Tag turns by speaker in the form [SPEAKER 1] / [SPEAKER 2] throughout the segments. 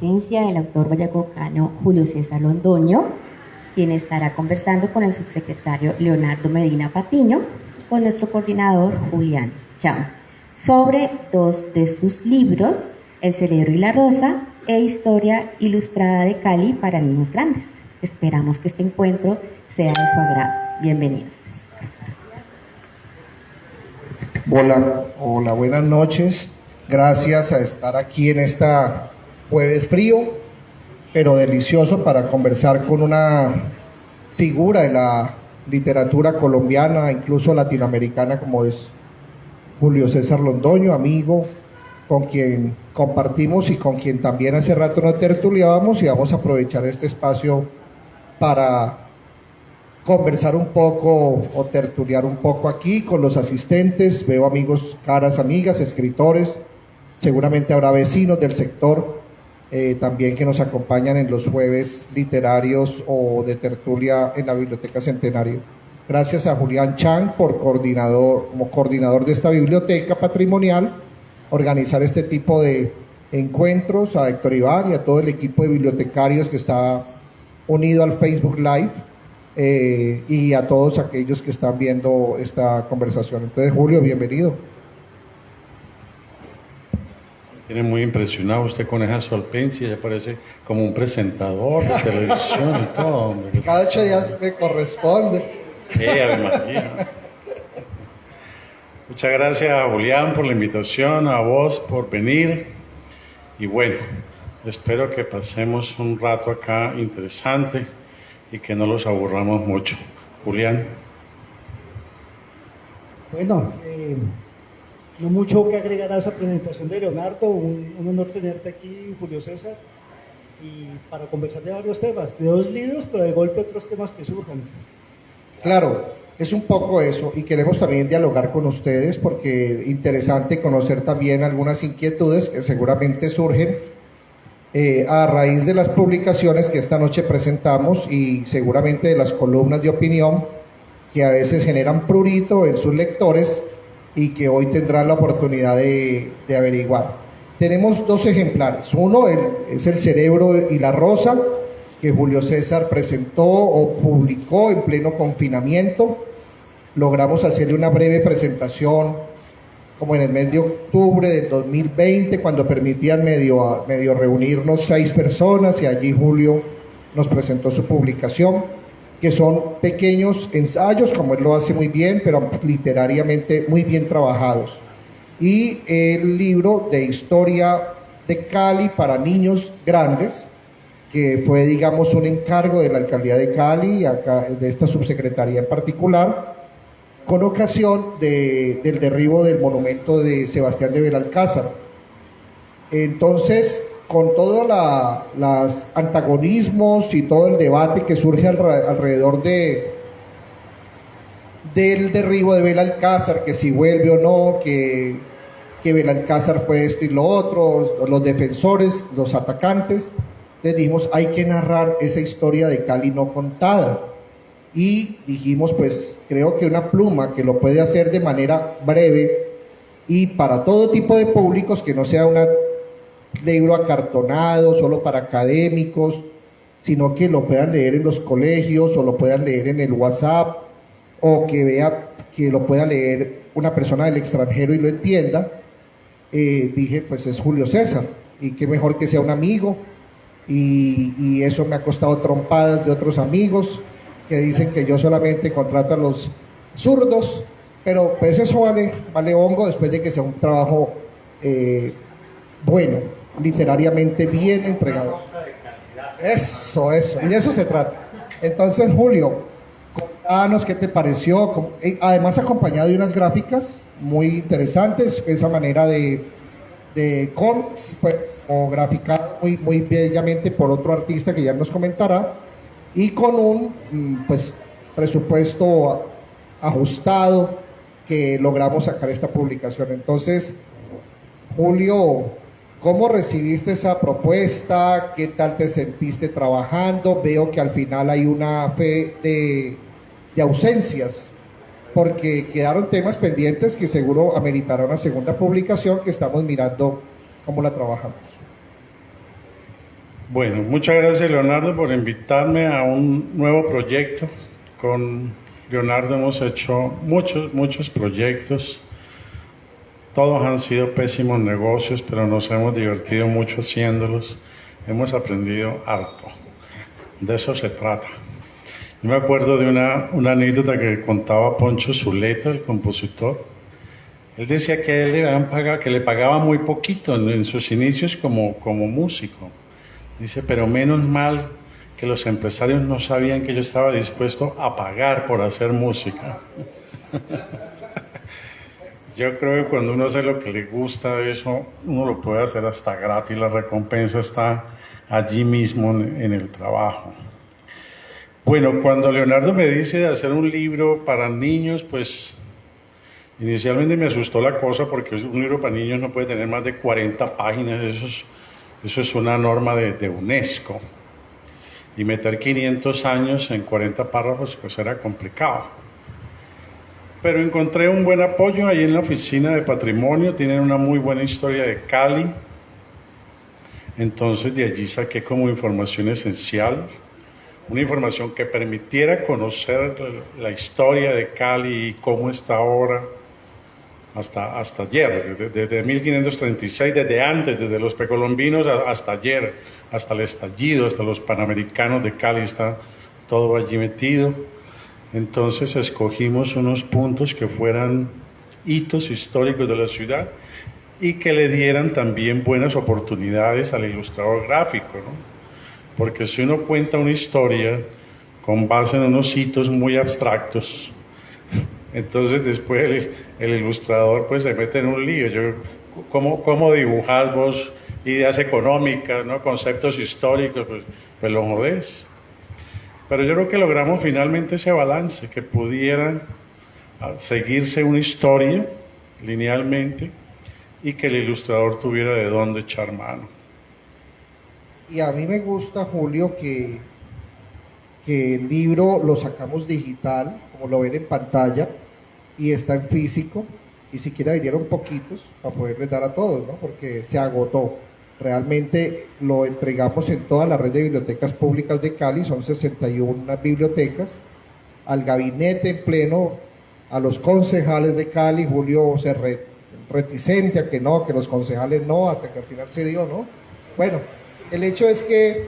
[SPEAKER 1] presencia del autor vallecaucano Julio César Londoño, quien estará conversando con el subsecretario Leonardo Medina Patiño, con nuestro coordinador Julián Cham, sobre dos de sus libros, El Cerebro y la Rosa e Historia Ilustrada de Cali para niños grandes. Esperamos que este encuentro sea de su agrado. Bienvenidos.
[SPEAKER 2] Hola, buenas noches. Gracias a estar aquí en esta jueves frío, pero delicioso, para conversar con una figura de la literatura colombiana, incluso latinoamericana, como es Julio César Londoño, amigo, con quien compartimos y con quien también hace rato nos tertuliábamos, y vamos a aprovechar este espacio para conversar un poco o tertuliar un poco aquí con los asistentes. Veo amigos, caras amigas, escritores, seguramente habrá vecinos del sector también que nos acompañan en los jueves literarios o de tertulia en la Biblioteca Centenario. Gracias a Julián Cham como coordinador de esta biblioteca patrimonial, organizar este tipo de encuentros, a Héctor Iván y a todo el equipo de bibliotecarios que está unido al Facebook Live, y a todos aquellos que están viendo esta conversación. Entonces, Julio, bienvenido.
[SPEAKER 3] Tiene muy impresionado usted con esa solvencia, ya parece como un presentador de televisión y todo, hombre.
[SPEAKER 2] Cada 8 días me corresponde.
[SPEAKER 3] Me imagino. Muchas gracias a Julián por la invitación, a vos por venir, y bueno, espero que pasemos un rato acá interesante y que no los aburramos mucho. Julián.
[SPEAKER 4] Bueno, no mucho que agregar a esa presentación de Leonardo. Un honor tenerte aquí, Julio César, y para conversar de varios temas, de 2 libros, pero de golpe otros temas que surjan.
[SPEAKER 2] Claro, es un poco eso, y queremos también dialogar con ustedes, porque es interesante conocer también algunas inquietudes que seguramente surgen a raíz de las publicaciones que esta noche presentamos, y seguramente de las columnas de opinión que a veces generan prurito en sus lectores y que hoy tendrán la oportunidad de averiguar. Tenemos 2 ejemplares. Uno es El Cerebro y la Rosa, que Julio César presentó o publicó en pleno confinamiento. Logramos hacerle una breve presentación como en el mes de octubre del 2020, cuando permitían medio reunirnos 6 personas, y allí Julio nos presentó su publicación, que son pequeños ensayos, como él lo hace muy bien, pero literariamente muy bien trabajados. Y el libro de Historia de Cali para niños grandes, que fue, digamos, un encargo de la Alcaldía de Cali, acá, de esta subsecretaría en particular, con ocasión del derribo del monumento de Sebastián de Belalcázar. Entonces, con todos los antagonismos y todo el debate que surge alrededor del derribo de Belalcázar, que si vuelve o no, que Belalcázar fue esto y lo otro, los defensores, los atacantes, les dijimos, hay que narrar esa historia de Cali no contada. Y dijimos, pues creo que una pluma que lo puede hacer de manera breve y para todo tipo de públicos, que no sea un libro acartonado solo para académicos, sino que lo puedan leer en los colegios, o lo puedan leer en el WhatsApp, o que lo pueda leer una persona del extranjero y lo entienda. Dije, pues es Julio César, y qué mejor que sea un amigo, y eso me ha costado trompadas de otros amigos que dicen que yo solamente contrato a los zurdos, pero pues eso vale hongo, después de que sea un trabajo bueno, literariamente bien entregado. Eso, y de eso se trata. Entonces, Julio, contanos qué te pareció, además acompañado de unas gráficas muy interesantes, esa manera de cómics, pues, o graficado muy bellamente por otro artista que ya nos comentará, y con un pues presupuesto ajustado que logramos sacar esta publicación. Entonces, Julio, ¿cómo recibiste esa propuesta? ¿Qué tal te sentiste trabajando? Veo que al final hay una fe de ausencias, porque quedaron temas pendientes que seguro ameritarán una segunda publicación, que estamos mirando cómo la trabajamos.
[SPEAKER 3] Bueno, muchas gracias Leonardo por invitarme a un nuevo proyecto. Con Leonardo hemos hecho muchos proyectos. Todos han sido pésimos negocios, pero nos hemos divertido mucho haciéndolos. Hemos aprendido harto. De eso se trata. Yo me acuerdo de una anécdota que contaba Poncho Zuleta, el compositor. Él decía que a él le habían pagado, que le pagaba muy poquito en sus inicios como músico. Dice, pero menos mal que los empresarios no sabían que yo estaba dispuesto a pagar por hacer música. Yo creo que cuando uno hace lo que le gusta, eso uno lo puede hacer hasta gratis, la recompensa está allí mismo en el trabajo. Bueno, cuando Leonardo me dice de hacer un libro para niños, pues inicialmente me asustó la cosa porque un libro para niños no puede tener más de 40 páginas, eso es una norma de UNESCO. Y meter 500 años en 40 párrafos pues era complicado. Pero encontré un buen apoyo ahí en la oficina de patrimonio, tienen una muy buena historia de Cali. Entonces de allí saqué como información esencial, una información que permitiera conocer la historia de Cali y cómo está ahora, hasta ayer, desde 1536, desde antes, desde los precolombinos hasta ayer, hasta el estallido, hasta los panamericanos de Cali, está todo allí metido. Entonces escogimos unos puntos que fueran hitos históricos de la ciudad y que le dieran también buenas oportunidades al ilustrador gráfico, ¿no? Porque si uno cuenta una historia con base en unos hitos muy abstractos, entonces después el ilustrador pues se mete en un lío. ¿Cómo dibujar vos ideas económicas, ¿no? Conceptos históricos? Pues lo jodés. Pero yo creo que logramos finalmente ese balance, que pudiera seguirse una historia linealmente y que el ilustrador tuviera de dónde echar mano.
[SPEAKER 2] Y a mí me gusta, Julio, que el libro lo sacamos digital, como lo ven en pantalla, y está en físico, y siquiera vinieron poquitos para poderles dar a todos, ¿no? Porque se agotó. Realmente lo entregamos en toda la red de bibliotecas públicas de Cali, son 61 bibliotecas, al gabinete en pleno, a los concejales de Cali. Julio se reticente a que no, que los concejales no, hasta que al final se dio, ¿no? Bueno, el hecho es que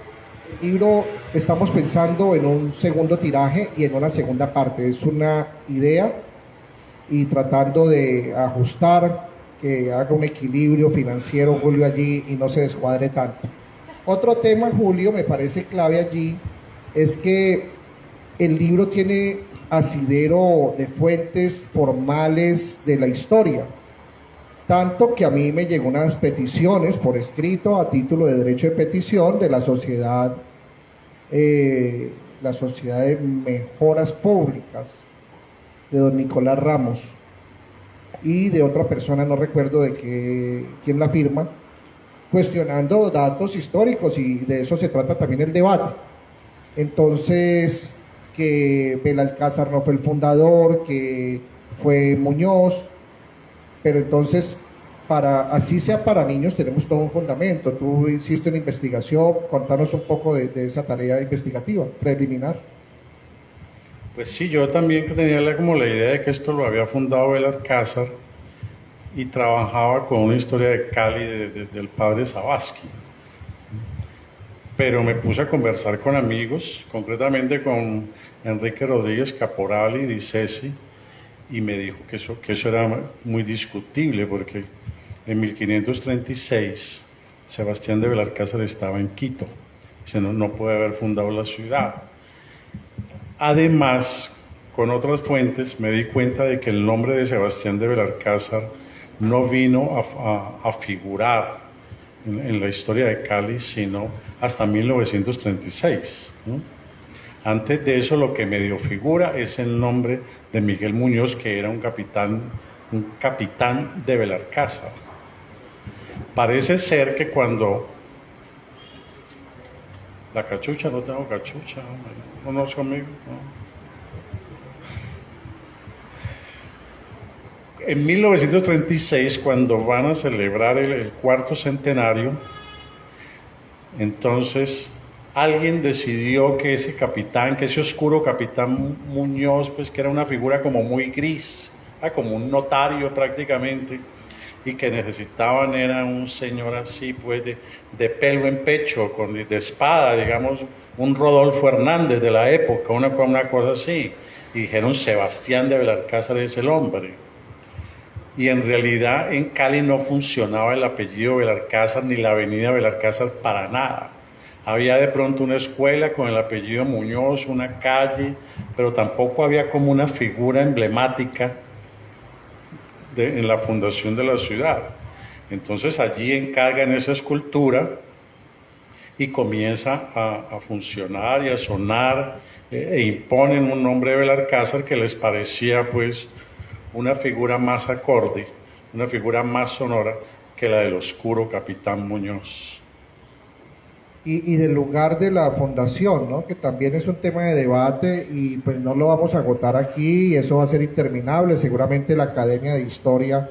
[SPEAKER 2] el libro estamos pensando en un segundo tiraje y en una segunda parte. Es una idea y tratando de ajustar, que haga un equilibrio financiero, Julio, allí y no se descuadre tanto. Otro tema, Julio, me parece clave allí, es que el libro tiene asidero de fuentes formales de la historia, tanto que a mí me llegó unas peticiones por escrito a título de derecho de petición de la sociedad de Mejoras Públicas, de don Nicolás Ramos, y de otra persona, no recuerdo quién la firma, cuestionando datos históricos, y de eso se trata también el debate. Entonces, que Belalcázar no fue el fundador, que fue Muñoz, pero entonces, así sea para niños, tenemos todo un fundamento. Tú hiciste una investigación, contanos un poco de esa tarea investigativa, preliminar.
[SPEAKER 3] Pues sí, yo también tenía como la idea de que esto lo había fundado Belalcázar y trabajaba con una historia de Cali del padre Sabaski. Pero me puse a conversar con amigos, concretamente con Enrique Rodríguez Caporal y Di Cesi, y me dijo que eso era muy discutible, porque en 1536 Sebastián de Belalcázar estaba en Quito, no puede haber fundado la ciudad. Además, con otras fuentes me di cuenta de que el nombre de Sebastián de Belalcázar no vino a figurar en la historia de Cali sino hasta 1936, ¿no? Antes de eso lo que medio figura es el nombre de Miguel Muñoz, que era un capitán de Belalcázar. Parece ser que cuando... La cachucha, no tengo cachucha, no es conmigo, no. En 1936, cuando van a celebrar el cuarto centenario, Entonces alguien decidió que ese capitán, que ese oscuro capitán Muñoz, pues que era una figura como muy gris, como un notario prácticamente, y que necesitaban era un señor así, pues de pelo en pecho, de espada, digamos, un Rodolfo Hernández de la época, una cosa así. Y dijeron, Sebastián de Belalcázar es el hombre. Y en realidad en Cali no funcionaba el apellido Belalcázar ni la avenida Belalcázar para nada. Había de pronto una escuela con el apellido Muñoz, una calle, pero tampoco había como una figura emblemática en la fundación de la ciudad. Entonces allí encargan esa escultura y comienza a funcionar y a sonar, e imponen un nombre de Belalcázar que les parecía pues una figura más acorde, una figura más sonora que la del oscuro capitán Muñoz.
[SPEAKER 2] Y del lugar de la fundación, ¿no? Que también es un tema de debate y pues no lo vamos a agotar aquí y eso va a ser interminable. Seguramente la Academia de Historia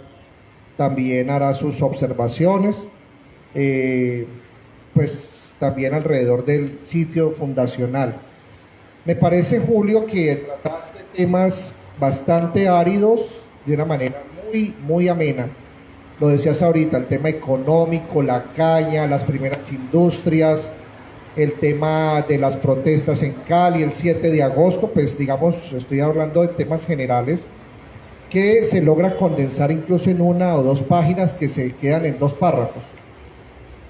[SPEAKER 2] también hará sus observaciones, pues también alrededor del sitio fundacional. Me parece, Julio, que trataste temas bastante áridos de una manera muy amena. Lo decías ahorita, el tema económico, la caña, las primeras industrias, el tema de las protestas en Cali, el 7 de agosto, pues digamos, estoy hablando de temas generales que se logra condensar incluso en 1 o 2 páginas que se quedan en 2 párrafos.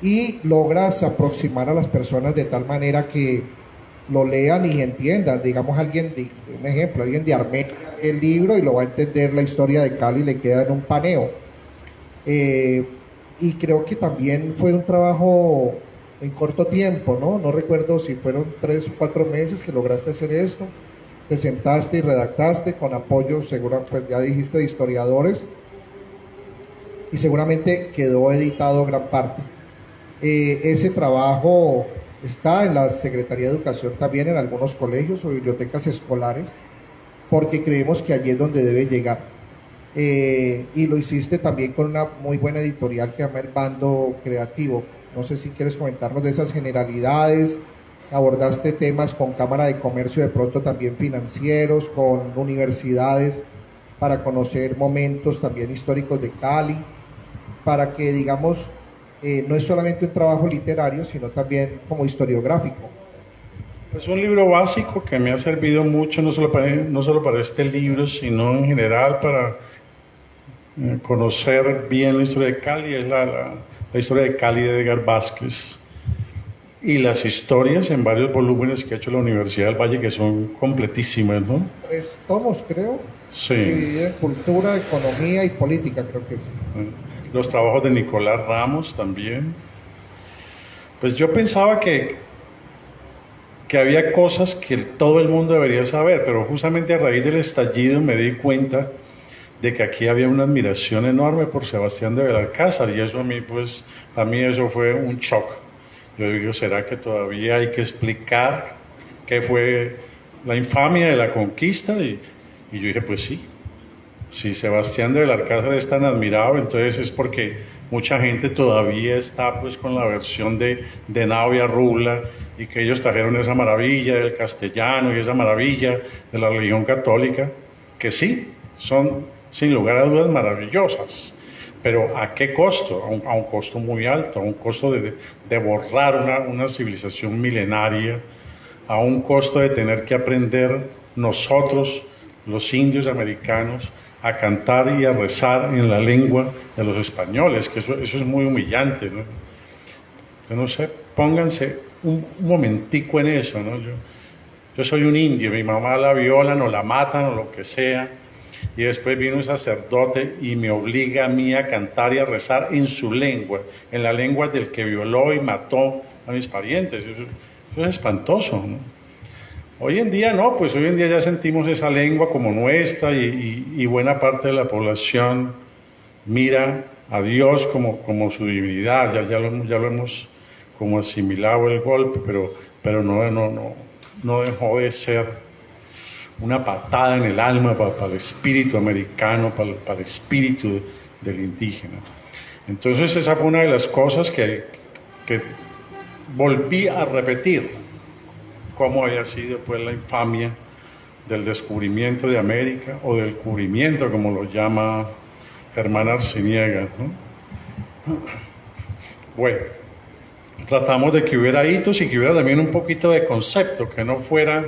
[SPEAKER 2] Y logras aproximar a las personas de tal manera que lo lean y entiendan. Digamos, un ejemplo, alguien de Armenia lee el libro y lo va a entender la historia de Cali y le queda en un paneo. Y creo que también fue un trabajo en corto tiempo, ¿no? No recuerdo si fueron 3 o 4 meses que lograste hacer esto. Te sentaste y redactaste con apoyo, seguro, pues ya dijiste, de historiadores, y seguramente quedó editado gran parte. Ese trabajo está en la Secretaría de Educación también, en algunos colegios o bibliotecas escolares, porque creemos que allí es donde debe llegar. Y lo hiciste también con una muy buena editorial que se llama El Bando Creativo. No sé si quieres comentarnos de esas generalidades. Abordaste temas con Cámara de Comercio, de pronto también financieros, con universidades, para conocer momentos también históricos de Cali, para que, digamos, no es solamente un trabajo literario, sino también como historiográfico.
[SPEAKER 3] Es un libro básico que me ha servido mucho, no solo para este libro, sino en general para conocer bien la historia de Cali. Es la historia de Cali de Edgar Vázquez y las historias en varios volúmenes que ha hecho la Universidad del Valle, que son completísimas, ¿no?
[SPEAKER 2] 3 tomos, creo.
[SPEAKER 3] Sí.
[SPEAKER 2] Dividido en cultura, economía y política, creo que es.
[SPEAKER 3] Los trabajos de Nicolás Ramos también. Pues yo pensaba que había cosas que todo el mundo debería saber, pero justamente a raíz del estallido me di cuenta de que aquí había una admiración enorme por Sebastián de Belalcázar, y eso a mí eso fue un shock. Yo digo, ¿será que todavía hay que explicar qué fue la infamia de la conquista? Y yo dije, pues sí. Si Sebastián de Belalcázar es tan admirado, entonces es porque mucha gente todavía está pues con la versión de Navia Rubla, y que ellos trajeron esa maravilla del castellano y esa maravilla de la religión católica, que sí, son sin lugar a dudas maravillosas, pero ¿a qué costo? A un costo muy alto, a un costo de borrar una civilización milenaria, a un costo de tener que aprender nosotros, los indios americanos, a cantar y a rezar en la lengua de los españoles, que eso es muy humillante, ¿no? Yo no sé, pónganse un momentico en eso, ¿no? Yo soy un indio, mi mamá la violan o la matan o lo que sea, y después viene un sacerdote y me obliga a mí a cantar y a rezar en su lengua, en la lengua del que violó y mató a mis parientes. Eso es espantoso, ¿no? Hoy en día no, pues hoy en día ya sentimos esa lengua como nuestra, y buena parte de la población mira a Dios como su divinidad. Ya lo hemos como asimilado el golpe, pero no dejó de ser una patada en el alma para el espíritu americano, para el espíritu del indígena. Entonces esa fue una de las cosas que volví a repetir cómo había sido pues la infamia del descubrimiento de América, o del cubrimiento, como lo llama Germán Arciniegas, ¿no? Bueno, tratamos de que hubiera hitos y que hubiera también un poquito de concepto, que no fuera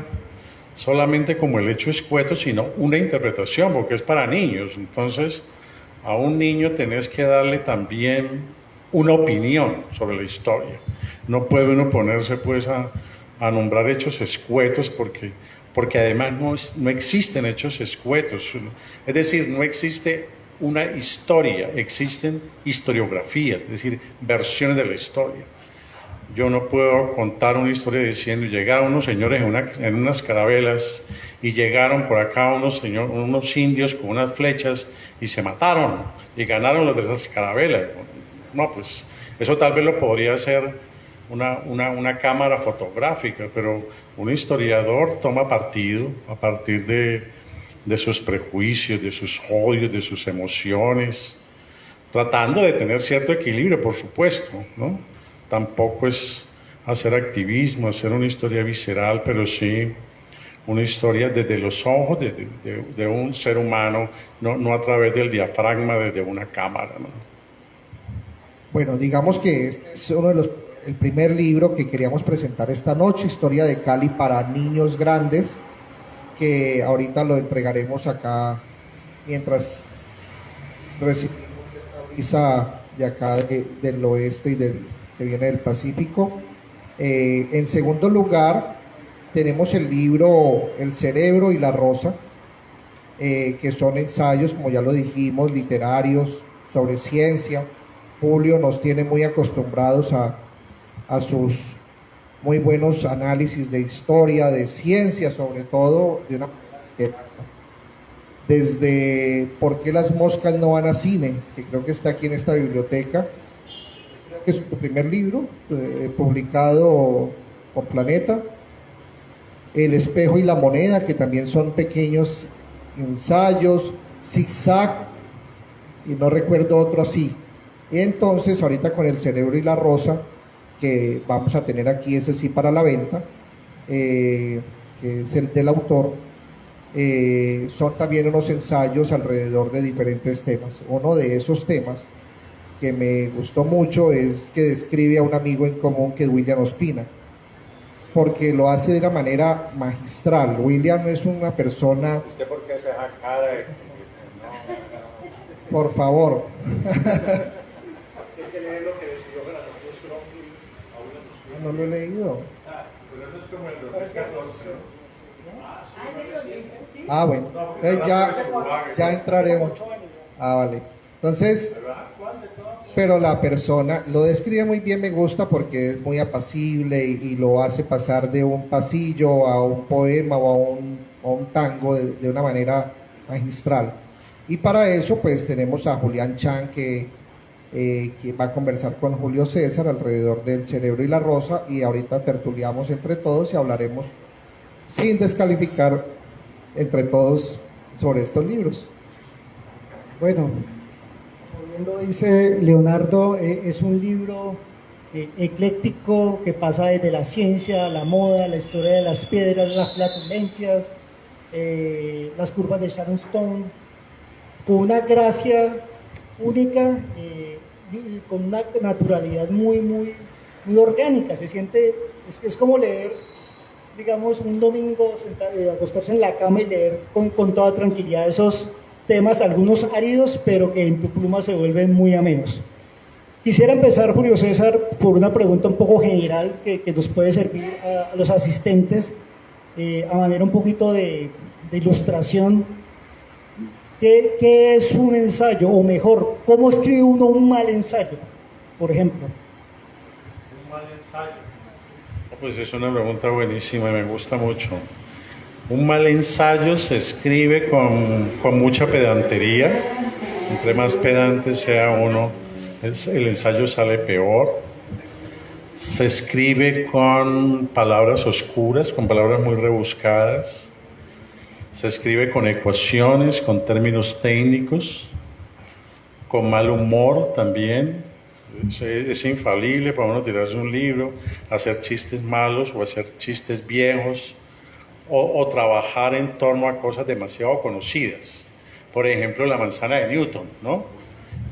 [SPEAKER 3] solamente como el hecho escueto, sino una interpretación, porque es para niños. Entonces, a un niño tenés que darle también una opinión sobre la historia. No puede uno ponerse pues a nombrar hechos escuetos, porque además no existen hechos escuetos. Es decir, no existe una historia, existen historiografías, es decir, versiones de la historia. Yo no puedo contar una historia diciendo, llegaron unos señores en unas carabelas y llegaron por acá unos indios con unas flechas y se mataron y ganaron los de esas carabelas. No, pues eso tal vez lo podría hacer una cámara fotográfica, pero un historiador toma partido a partir de sus prejuicios, de sus odios, de sus emociones, tratando de tener cierto equilibrio, por supuesto, ¿no? Tampoco es hacer activismo, hacer una historia visceral, pero sí una historia desde los ojos de un ser humano, no a través del diafragma desde una cámara, ¿no?
[SPEAKER 2] Bueno, digamos que este es el primer libro que queríamos presentar esta noche, Historia de Cali para niños grandes, que ahorita lo entregaremos acá mientras recibimos esta brisa de acá del oeste y que viene del Pacífico. En segundo lugar, tenemos el libro El cerebro y la rosa, que son ensayos, como ya lo dijimos, literarios sobre ciencia. Julio nos tiene muy acostumbrados a sus muy buenos análisis de historia, de ciencia, sobre todo de una manera, desde por qué las moscas no van a cine, que creo que está aquí en esta biblioteca. Creo que es tu primer libro, publicado por Planeta. El espejo y la moneda, que también son pequeños ensayos. Zigzag, y no recuerdo otro así. Y entonces ahorita con El cerebro y la rosa, que vamos a tener aquí, ese sí para la venta, que es el del autor, son también unos ensayos alrededor de diferentes temas. Uno de esos temas que me gustó mucho es que describe a un amigo en común, que es William Ospina, porque lo hace de una manera magistral. William no es una persona...
[SPEAKER 3] ¿Usted por qué se jacta de eso?
[SPEAKER 2] Por favor. No lo he leído. Ah, bueno. Entonces ya entraremos. Ah, vale. Entonces, pero la persona lo describe muy bien, me gusta porque es muy apacible y lo hace pasar de un pasillo a un poema o a un tango de una manera magistral. Y para eso pues tenemos a Julián Chan, que va a conversar con Julio César alrededor del cerebro y la rosa, y ahorita tertuliamos entre todos y hablaremos sin descalificar entre todos sobre estos libros.
[SPEAKER 4] Bueno, como bien lo dice Leonardo, es un libro ecléctico que pasa desde la ciencia, la moda, la historia de las piedras, las flatulencias, las curvas de Sharon Stone, con una gracia única y con una naturalidad muy orgánica. Se siente, es como leer, digamos, un domingo, acostarse en la cama y leer con toda tranquilidad esos temas, algunos áridos, pero que en tu pluma se vuelven muy amenos. Quisiera empezar, Julio César, por una pregunta un poco general que nos puede servir a los asistentes, a manera un poquito de ilustración. ¿Qué es un ensayo? O mejor, ¿cómo escribe uno un mal ensayo, por ejemplo?
[SPEAKER 3] Un mal ensayo. Pues es una pregunta buenísima y me gusta mucho. Un mal ensayo se escribe con mucha pedantería. Entre más pedante sea uno, el ensayo sale peor. Se escribe con palabras oscuras, con palabras muy rebuscadas. Se escribe con ecuaciones, con términos técnicos, con mal humor también, Es infalible para uno tirarse un libro, hacer chistes malos o hacer chistes viejos o trabajar en torno a cosas demasiado conocidas. Por ejemplo, la manzana de Newton, ¿no?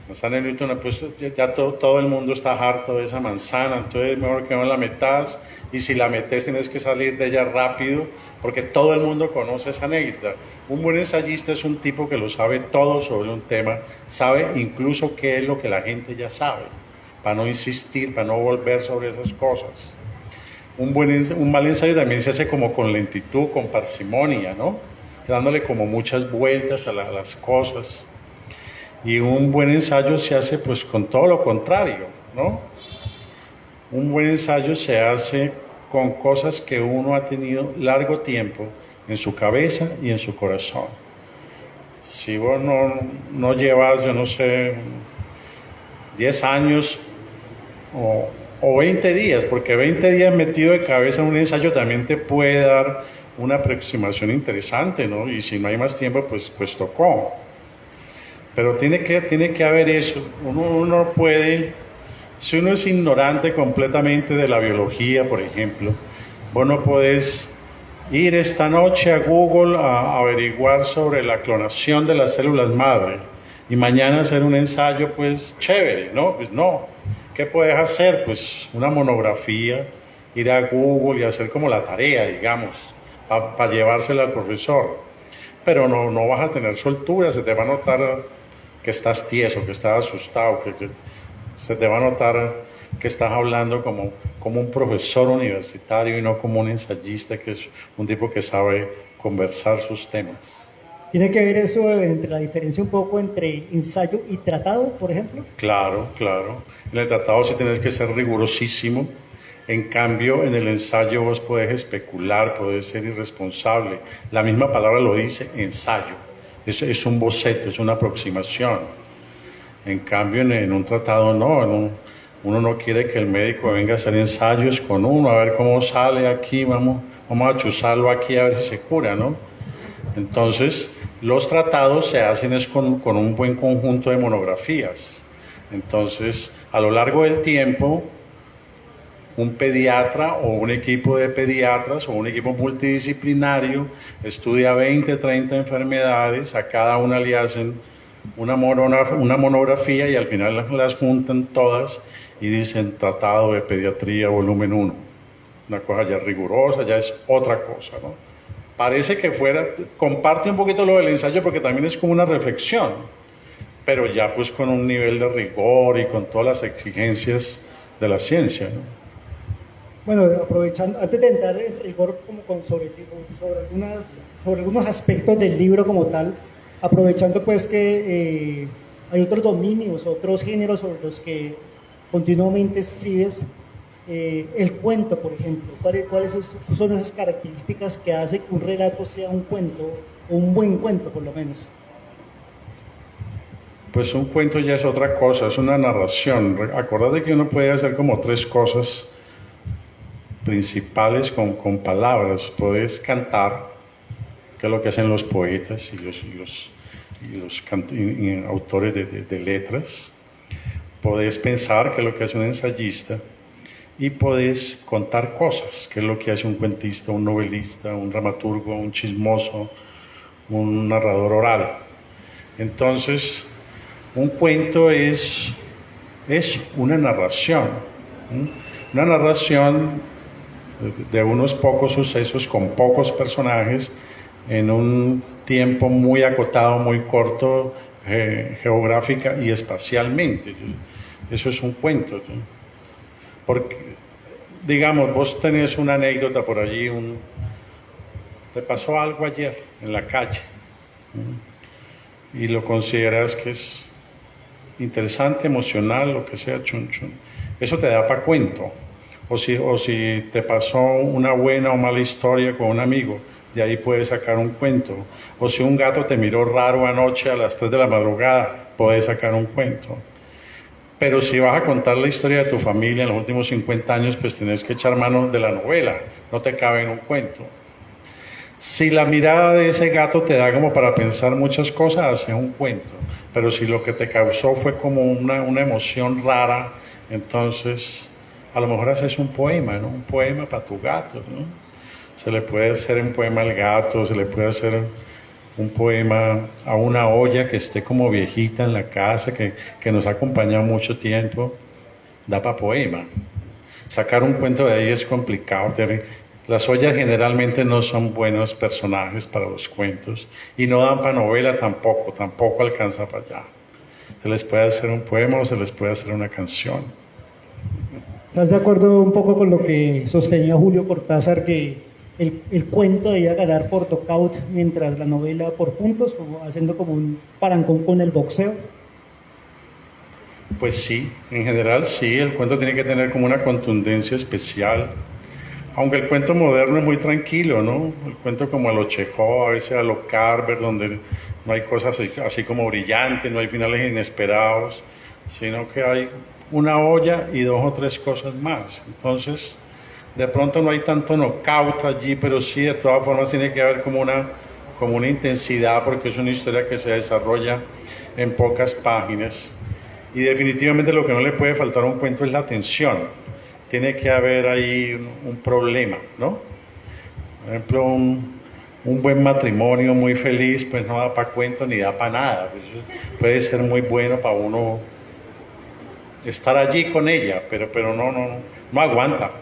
[SPEAKER 3] La manzana de Newton, pues ya todo el mundo está harto de esa manzana, entonces mejor que no la metas, y si la metes tienes que salir de ella rápido, porque todo el mundo conoce esa anécdota. Un buen ensayista es un tipo que lo sabe todo sobre un tema, sabe incluso qué es lo que la gente ya sabe, para no insistir, para no volver sobre esas cosas. Un mal ensayo también se hace como con lentitud, con parsimonia, ¿no? Dándole como muchas vueltas a las cosas. Y un buen ensayo se hace pues con todo lo contrario, ¿no? Un buen ensayo se hace con cosas que uno ha tenido largo tiempo en su cabeza y en su corazón. Si vos no llevas, yo no sé, 10 años o 20 días, porque 20 días metido de cabeza en un ensayo también te puede dar una aproximación interesante, ¿no? Y si no hay más tiempo, pues tocó. Pero tiene que haber eso. Uno no puede, si uno es ignorante completamente de la biología, por ejemplo, vos no podés ir esta noche a Google a averiguar sobre la clonación de las células madre y mañana hacer un ensayo, pues chévere, ¿no? Pues no. ¿Qué puedes hacer? Pues una monografía, ir a Google y hacer como la tarea, digamos, para llevársela al profesor. Pero no vas a tener soltura, se te va a notar que estás tieso, que estás asustado, que se te va a notar que estás hablando como un profesor universitario y no como un ensayista, que es un tipo que sabe conversar sus temas.
[SPEAKER 4] ¿Tiene que ver eso entre la diferencia un poco entre ensayo y tratado, por ejemplo?
[SPEAKER 3] Claro. En el tratado sí tienes que ser rigurosísimo. En cambio, en el ensayo vos podés especular, podés ser irresponsable. La misma palabra lo dice, ensayo. Es un boceto, es una aproximación. En cambio, en un tratado no. Uno no quiere que el médico venga a hacer ensayos con uno, a ver cómo sale aquí, vamos a chuzarlo aquí a ver si se cura, ¿no? Entonces, los tratados se hacen con un buen conjunto de monografías. Entonces, a lo largo del tiempo, un pediatra o un equipo de pediatras o un equipo multidisciplinario estudia 20, 30 enfermedades, a cada una le hacen una monografía y al final las juntan todas y dicen Tratado de Pediatría volumen 1. Una cosa ya rigurosa, ya es otra cosa, ¿no? Parece que comparte un poquito lo del ensayo porque también es como una reflexión, pero ya pues con un nivel de rigor y con todas las exigencias de la ciencia, ¿no?
[SPEAKER 4] Bueno, aprovechando, antes de entrar en rigor sobre algunos aspectos del libro como tal, aprovechando pues que hay otros dominios, otros géneros sobre los que continuamente escribes, el cuento, por ejemplo, ¿cuáles son esas características que hace que un relato sea un cuento, o un buen cuento por lo menos?
[SPEAKER 3] Pues un cuento ya es otra cosa, es una narración. Acordate que uno puede hacer como 3 cosas principales con palabras. Puedes cantar, que es lo que hacen los poetas y los autores de letras. Podés pensar, que es lo que hace un ensayista, y podés contar cosas, que es lo que hace un cuentista, un novelista, un dramaturgo, un chismoso, un narrador oral. Entonces, un cuento es una narración de unos pocos sucesos con pocos personajes en un tiempo muy acotado, muy corto, geográfica y espacialmente. Eso es un cuento, ¿no? Porque, digamos, vos tenés una anécdota por allí, te pasó algo ayer en la calle, ¿no? Y lo consideras que es interesante, emocional, lo que sea, chun. Eso te da para cuento. O si te pasó una buena o mala historia con un amigo, de ahí puedes sacar un cuento. O si un gato te miró raro anoche a las 3 de la madrugada, puedes sacar un cuento. Pero si vas a contar la historia de tu familia en los últimos 50 años, pues tienes que echar mano de la novela, no te cabe en un cuento. Si la mirada de ese gato te da como para pensar muchas cosas, haces un cuento. Pero si lo que te causó fue como una emoción rara, entonces a lo mejor haces un poema, ¿no? Un poema para tu gato, ¿no? Se le puede hacer un poema al gato, se le puede hacer un poema a una olla que esté como viejita en la casa, que nos ha acompañado mucho tiempo, da para poema. Sacar un cuento de ahí es complicado. Las ollas generalmente no son buenos personajes para los cuentos y no dan para novela tampoco alcanza para allá. Se les puede hacer un poema o se les puede hacer una canción.
[SPEAKER 4] ¿Estás de acuerdo un poco con lo que sostenía Julio Cortázar, que el cuento debía ganar por nocaut mientras la novela por puntos, como haciendo como un parangón con el boxeo?
[SPEAKER 3] Pues sí, en general sí, el cuento tiene que tener como una contundencia especial. Aunque el cuento moderno es muy tranquilo, ¿no? El cuento como a lo Chekhov, a veces a lo Carver, donde no hay cosas así como brillantes, no hay finales inesperados, sino que hay una olla y 2 o 3 cosas más. Entonces, de pronto no hay tanto knockout allí, pero sí, de todas formas tiene que haber como una intensidad, porque es una historia que se desarrolla en pocas páginas. Y definitivamente lo que no le puede faltar a un cuento es la tensión. Tiene que haber ahí un problema, ¿no? Por ejemplo, un buen matrimonio muy feliz, pues no da para cuento ni da para nada. Pues puede ser muy bueno para uno estar allí con ella, pero no aguanta.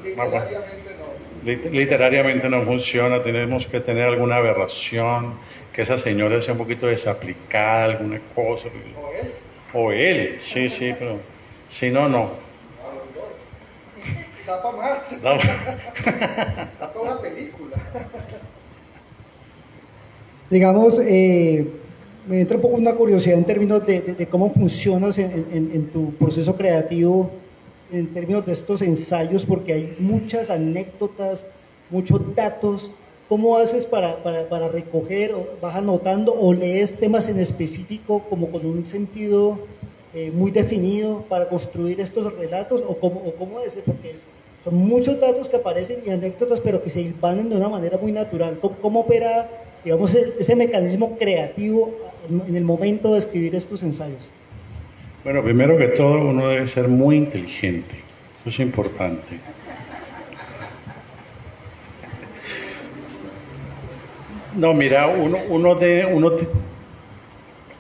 [SPEAKER 3] Literariamente no funciona, tenemos que tener alguna aberración, que esa señora sea un poquito desaplicada, alguna cosa. O él, sí, pero si no, no.
[SPEAKER 2] Da para más. Da para una película.
[SPEAKER 4] Digamos, me entra un poco una curiosidad en términos de cómo funcionas en tu proceso creativo, en términos de estos ensayos, porque hay muchas anécdotas, muchos datos. ¿Cómo haces para recoger, o vas anotando o lees temas en específico como con un sentido muy definido para construir estos relatos? ¿O cómo es? Porque son muchos datos que aparecen y anécdotas, pero que se hilvanan de una manera muy natural. ¿Cómo opera, digamos, ese mecanismo creativo en el momento de escribir estos ensayos?
[SPEAKER 3] Bueno, primero que todo, uno debe ser muy inteligente. Eso es importante. No, mira,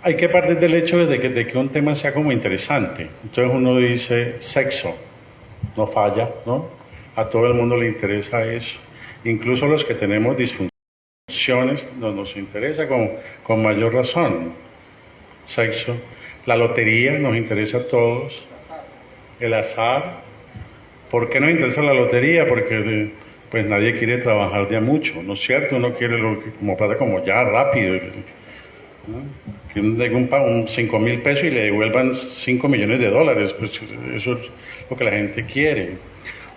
[SPEAKER 3] hay que partir del hecho de que un tema sea como interesante. Entonces uno dice sexo, no falla, ¿no? A todo el mundo le interesa eso. Incluso los que tenemos disfunciones nos interesa con mayor razón. Sexo. La lotería nos interesa a todos. El azar. ¿Por qué nos interesa la lotería? Porque pues nadie quiere trabajar de a mucho, ¿no es cierto? Uno quiere como plata como ya, rápido. ¿No? Que uno tenga un 5.000 pesos y le devuelvan 5 millones de dólares, pues eso es lo que la gente quiere.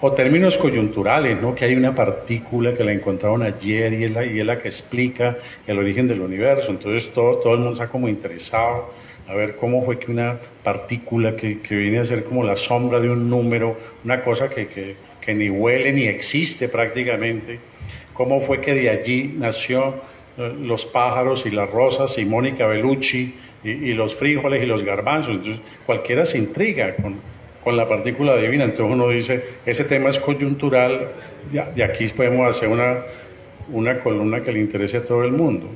[SPEAKER 3] O términos coyunturales, ¿no? Que hay una partícula que la encontraron ayer y es la que explica el origen del universo. Entonces todo el mundo está como interesado a ver cómo fue que una partícula que viene a ser como la sombra de un número, una cosa que ni huele ni existe prácticamente, cómo fue que de allí nació los pájaros y las rosas y Mónica Bellucci y los frijoles y los garbanzos. Entonces cualquiera se intriga con la partícula divina. Entonces uno dice, ese tema es coyuntural, de aquí podemos hacer una columna que le interese a todo el mundo.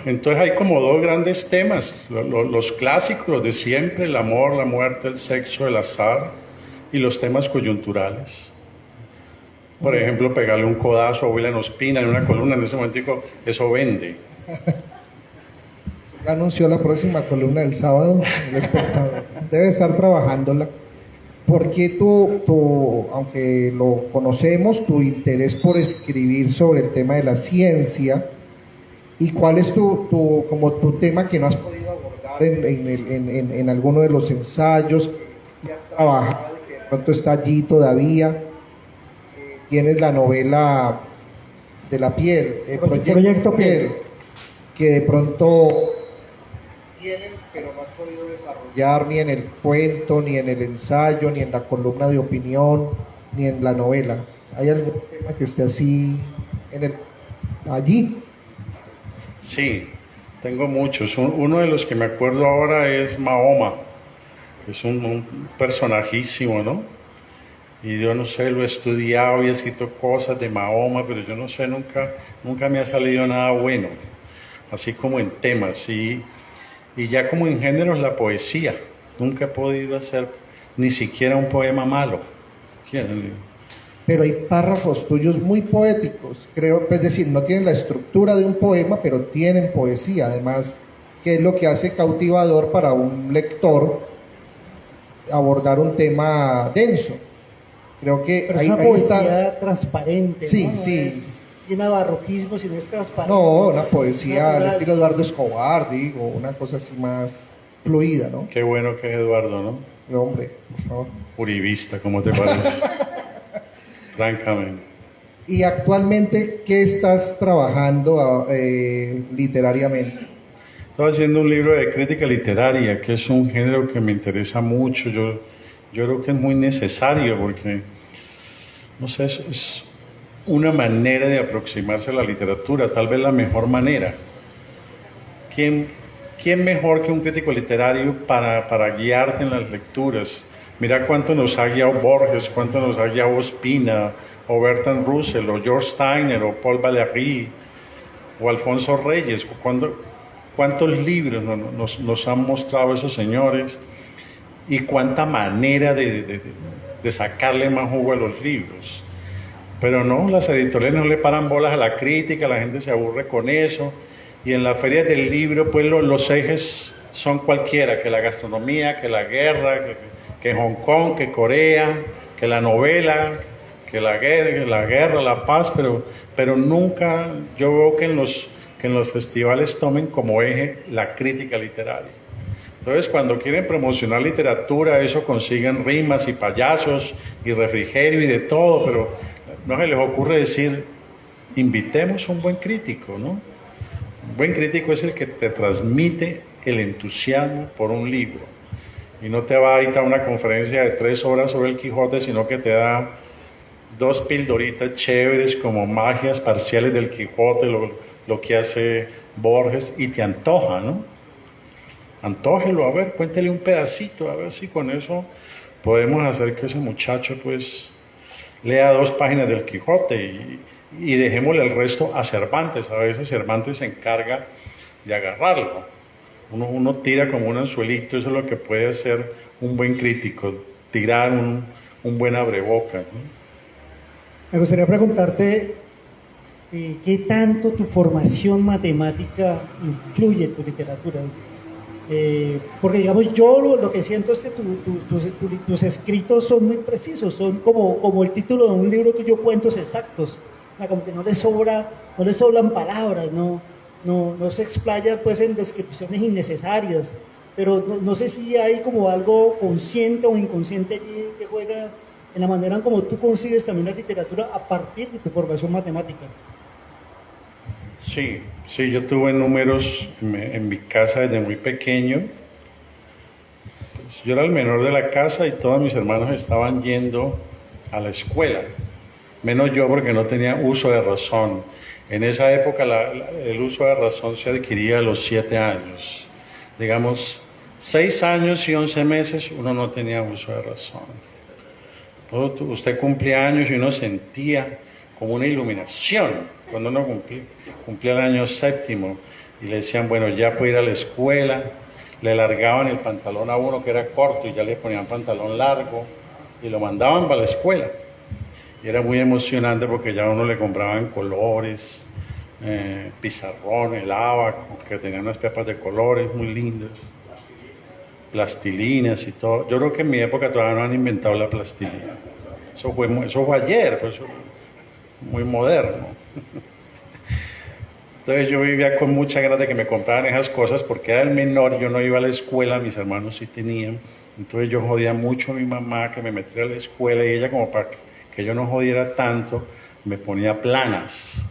[SPEAKER 3] Entonces hay como 2 grandes temas, los clásicos, los de siempre, el amor, la muerte, el sexo, el azar, y los temas coyunturales. Por ejemplo, pegarle un codazo a William Ospina en una columna, en ese momento eso vende.
[SPEAKER 2] Ya anunció la próxima columna del sábado, el espectador. Debe estar trabajándola. ¿Por qué tú, aunque lo conocemos, tu interés por escribir sobre el tema de la ciencia? ¿Y cuál es tu tema que no has podido abordar en alguno de los ensayos que has trabajado, que de pronto está allí todavía? Tienes la novela de la piel, Proyecto Piel, que de pronto tienes, pero no has podido desarrollar ni en el cuento, ni en el ensayo, ni en la columna de opinión, ni en la novela. ¿Hay algún tema que esté así en el allí.
[SPEAKER 3] Sí, tengo muchos. Uno de los que me acuerdo ahora es Mahoma, que es un personajísimo, ¿no? Y yo no sé, lo he estudiado y he escrito cosas de Mahoma, pero yo no sé, nunca me ha salido nada bueno, así como en temas. Y ya como en géneros, la poesía. Nunca he podido hacer ni siquiera un poema malo. ¿Quién?
[SPEAKER 2] Pero hay párrafos tuyos muy poéticos, creo, es decir, no tienen la estructura de un poema, pero tienen poesía, además, que es lo que hace cautivador para un lector abordar un tema denso. Creo que
[SPEAKER 4] pero es una poesía transparente,
[SPEAKER 2] sí,
[SPEAKER 4] ¿no?
[SPEAKER 2] Sí.
[SPEAKER 4] Llena de barroquismo, sino es transparente.
[SPEAKER 2] No, una poesía al estilo Eduardo Escobar, digo, una cosa así más fluida, ¿no?
[SPEAKER 3] Qué bueno que es Eduardo, ¿no?
[SPEAKER 2] No, hombre, por favor.
[SPEAKER 3] Uribista, ¿cómo te parece? Francamente.
[SPEAKER 2] Y actualmente, ¿qué estás trabajando literariamente?
[SPEAKER 3] Estoy haciendo un libro de crítica literaria, que es un género que me interesa mucho. Yo creo que es muy necesario porque, no sé, es una manera de aproximarse a la literatura, tal vez la mejor manera. ¿Quién mejor que un crítico literario para guiarte en las lecturas? Mira cuánto nos ha guiado Borges, cuánto nos ha guiado Ospina, o Bertrand Russell, o George Steiner, o Paul Valéry, o Alfonso Reyes. ¿Cuántos libros nos han mostrado esos señores? Y cuánta manera de sacarle más jugo a los libros. Pero no, las editoriales no le paran bolas a la crítica, la gente se aburre con eso. Y en las ferias del libro, pues los ejes son cualquiera, que la gastronomía, que la guerra, que Hong Kong, que Corea, que la novela, que la guerra, la paz, pero nunca yo veo que en los festivales tomen como eje la crítica literaria. Entonces, cuando quieren promocionar literatura, eso consiguen rimas y payasos y refrigerio y de todo, pero no se les ocurre decir, invitemos a un buen crítico, ¿no? Un buen crítico es el que te transmite el entusiasmo por un libro y no te va a dictar una conferencia de 3 horas sobre el Quijote, sino que te da 2 pildoritas chéveres como magias parciales del Quijote, lo que hace Borges, y te antoja, ¿no? Antójelo, a ver, cuéntele un pedacito, a ver si con eso podemos hacer que ese muchacho pues lea 2 páginas del Quijote y dejémosle el resto a Cervantes. A veces Cervantes se encarga de agarrarlo. Uno tira como un anzuelito, eso es lo que puede hacer un buen crítico, tirar un buen abreboca, ¿no?
[SPEAKER 4] Me gustaría preguntarte qué tanto tu formación matemática influye en tu literatura. Porque digamos, yo lo que siento es que tus escritos son muy precisos, son como el título de un libro tuyo, cuentos exactos, como que no les sobran palabras, no se explaya pues en descripciones innecesarias, pero no sé si hay como algo consciente o inconsciente allí que juega en la manera en como tú concibes también la literatura a partir de tu formación matemática.
[SPEAKER 3] Sí, yo tuve números en mi casa desde muy pequeño. Pues yo era el menor de la casa y todos mis hermanos estaban yendo a la escuela, menos yo porque no tenía uso de razón. En esa época el uso de razón se adquiría a los 7 años. Digamos, 6 años y 11 meses uno no tenía uso de razón. Usted cumplía años y uno sentía como una iluminación cuando uno cumplía el año 7º y le decían, bueno, ya puede ir a la escuela, le largaban el pantalón a uno que era corto y ya le ponían pantalón largo y lo mandaban para la escuela. Y era muy emocionante porque ya a uno le compraban colores, pizarrón, el abaco, que tenía unas pepas de colores muy lindas, plastilinas y todo. Yo creo que en mi época todavía no han inventado la plastilina. Eso fue ayer, pues, muy moderno. Entonces yo vivía con mucha ganas de que me compraran esas cosas porque era el menor, yo no iba a la escuela, mis hermanos sí tenían. Entonces yo jodía mucho a mi mamá que me metiera a la escuela y ella, como para que yo no jodiera tanto, me ponía planas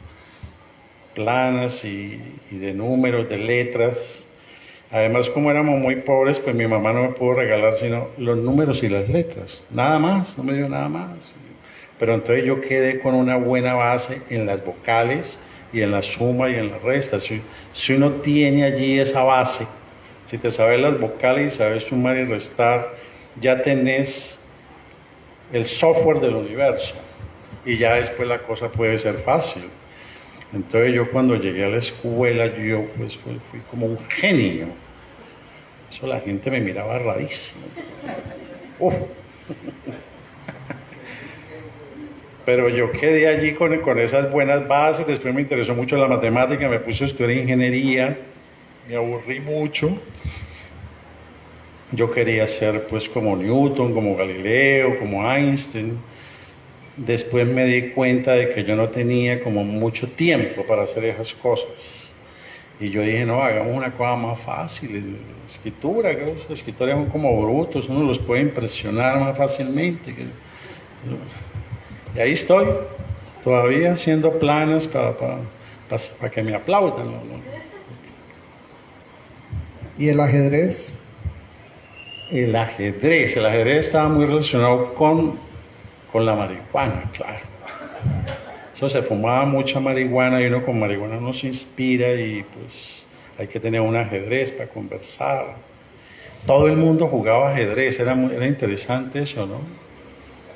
[SPEAKER 3] y de números, de letras. Además, como éramos muy pobres, pues mi mamá no me pudo regalar sino los números y las letras, nada más, no me dio nada más. Pero entonces yo quedé con una buena base en las vocales y en la suma y en la resta. Si uno tiene allí esa base, si te sabes las vocales y sabes sumar y restar, ya tenés el software del universo y ya después la cosa puede ser fácil. Entonces yo cuando llegué a la escuela, yo pues fui como un genio. Eso la gente me miraba rarísimo. Uf. Pero yo quedé allí con esas buenas bases. Después me interesó mucho la matemática, me puse a estudiar ingeniería, me aburrí mucho. Yo quería ser pues como Newton, como Galileo, como Einstein. Después me di cuenta de que yo no tenía como mucho tiempo para hacer esas cosas. Y yo dije, no, hagamos una cosa más fácil, escritura, que los escritores son como brutos, uno los puede impresionar más fácilmente. Y ahí estoy, todavía haciendo planes para que me aplaudan. ¿No?
[SPEAKER 2] ¿Y el ajedrez?
[SPEAKER 3] El ajedrez estaba muy relacionado con la marihuana, claro. Eso se fumaba mucha marihuana y uno con marihuana no se inspira y pues hay que tener un ajedrez para conversar. Todo el mundo jugaba ajedrez, era interesante eso, ¿no?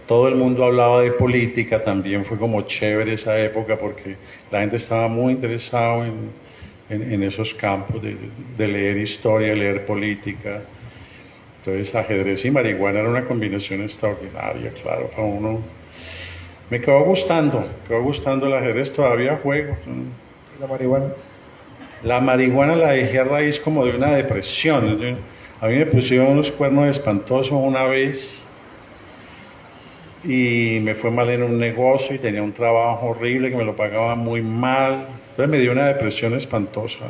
[SPEAKER 3] Todo el mundo hablaba de política, también fue como chévere esa época porque la gente estaba muy interesada en esos campos de leer historia, leer política. Entonces ajedrez y marihuana era una combinación extraordinaria, claro, para uno. Me quedó gustando el ajedrez, todavía juego.
[SPEAKER 2] ¿Y la marihuana?
[SPEAKER 3] La marihuana la dejé a raíz como de una depresión. A mí me pusieron unos cuernos espantosos una vez y me fue mal en un negocio y tenía un trabajo horrible que me lo pagaba muy mal. Entonces me dio una depresión espantosa.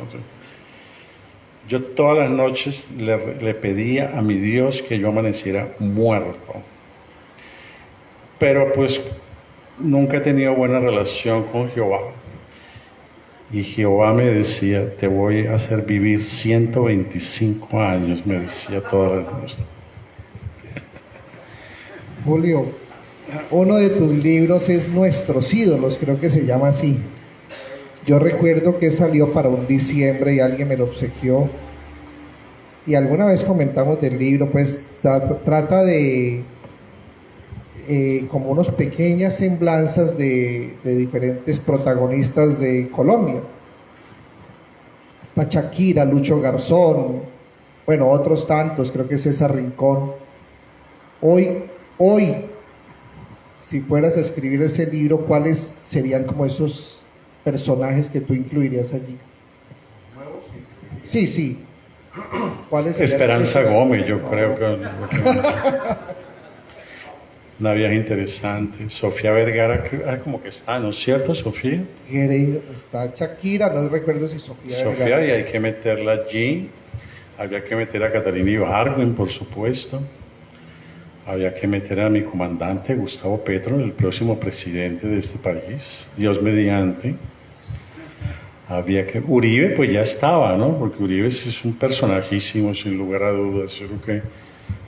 [SPEAKER 3] Yo todas las noches le pedía a mi Dios que yo amaneciera muerto. Pero pues nunca he tenido buena relación con Jehová. Y Jehová me decía, te voy a hacer vivir 125 años, me decía todas las noches.
[SPEAKER 2] Julio, uno de tus libros es Nuestros ídolos, creo que se llama así. Yo recuerdo que salió para un diciembre y alguien me lo obsequió. Y alguna vez comentamos del libro, pues trata de como unas pequeñas semblanzas de diferentes protagonistas de Colombia. Está Shakira, Lucho Garzón, bueno, otros tantos, creo que César Rincón. Hoy, si fueras a escribir ese libro, ¿cuáles serían como esos personajes que tú incluirías allí? Sí. ¿Cuáles serían?
[SPEAKER 3] Esperanza Gómez, yo creo que una vieja interesante. Sofía Vergara, como que está, ¿no es cierto, Sofía?
[SPEAKER 2] Está Shakira, no recuerdo si Sofía Vergara.
[SPEAKER 3] Y hay que meterla allí. Había que meter a Catalina Ibargüen, por supuesto. Había que meter a mi comandante Gustavo Petro, el próximo presidente de este país, Dios mediante. Uribe pues ya estaba, ¿no? Porque Uribe es un personajísimo, sin lugar a dudas. Yo creo que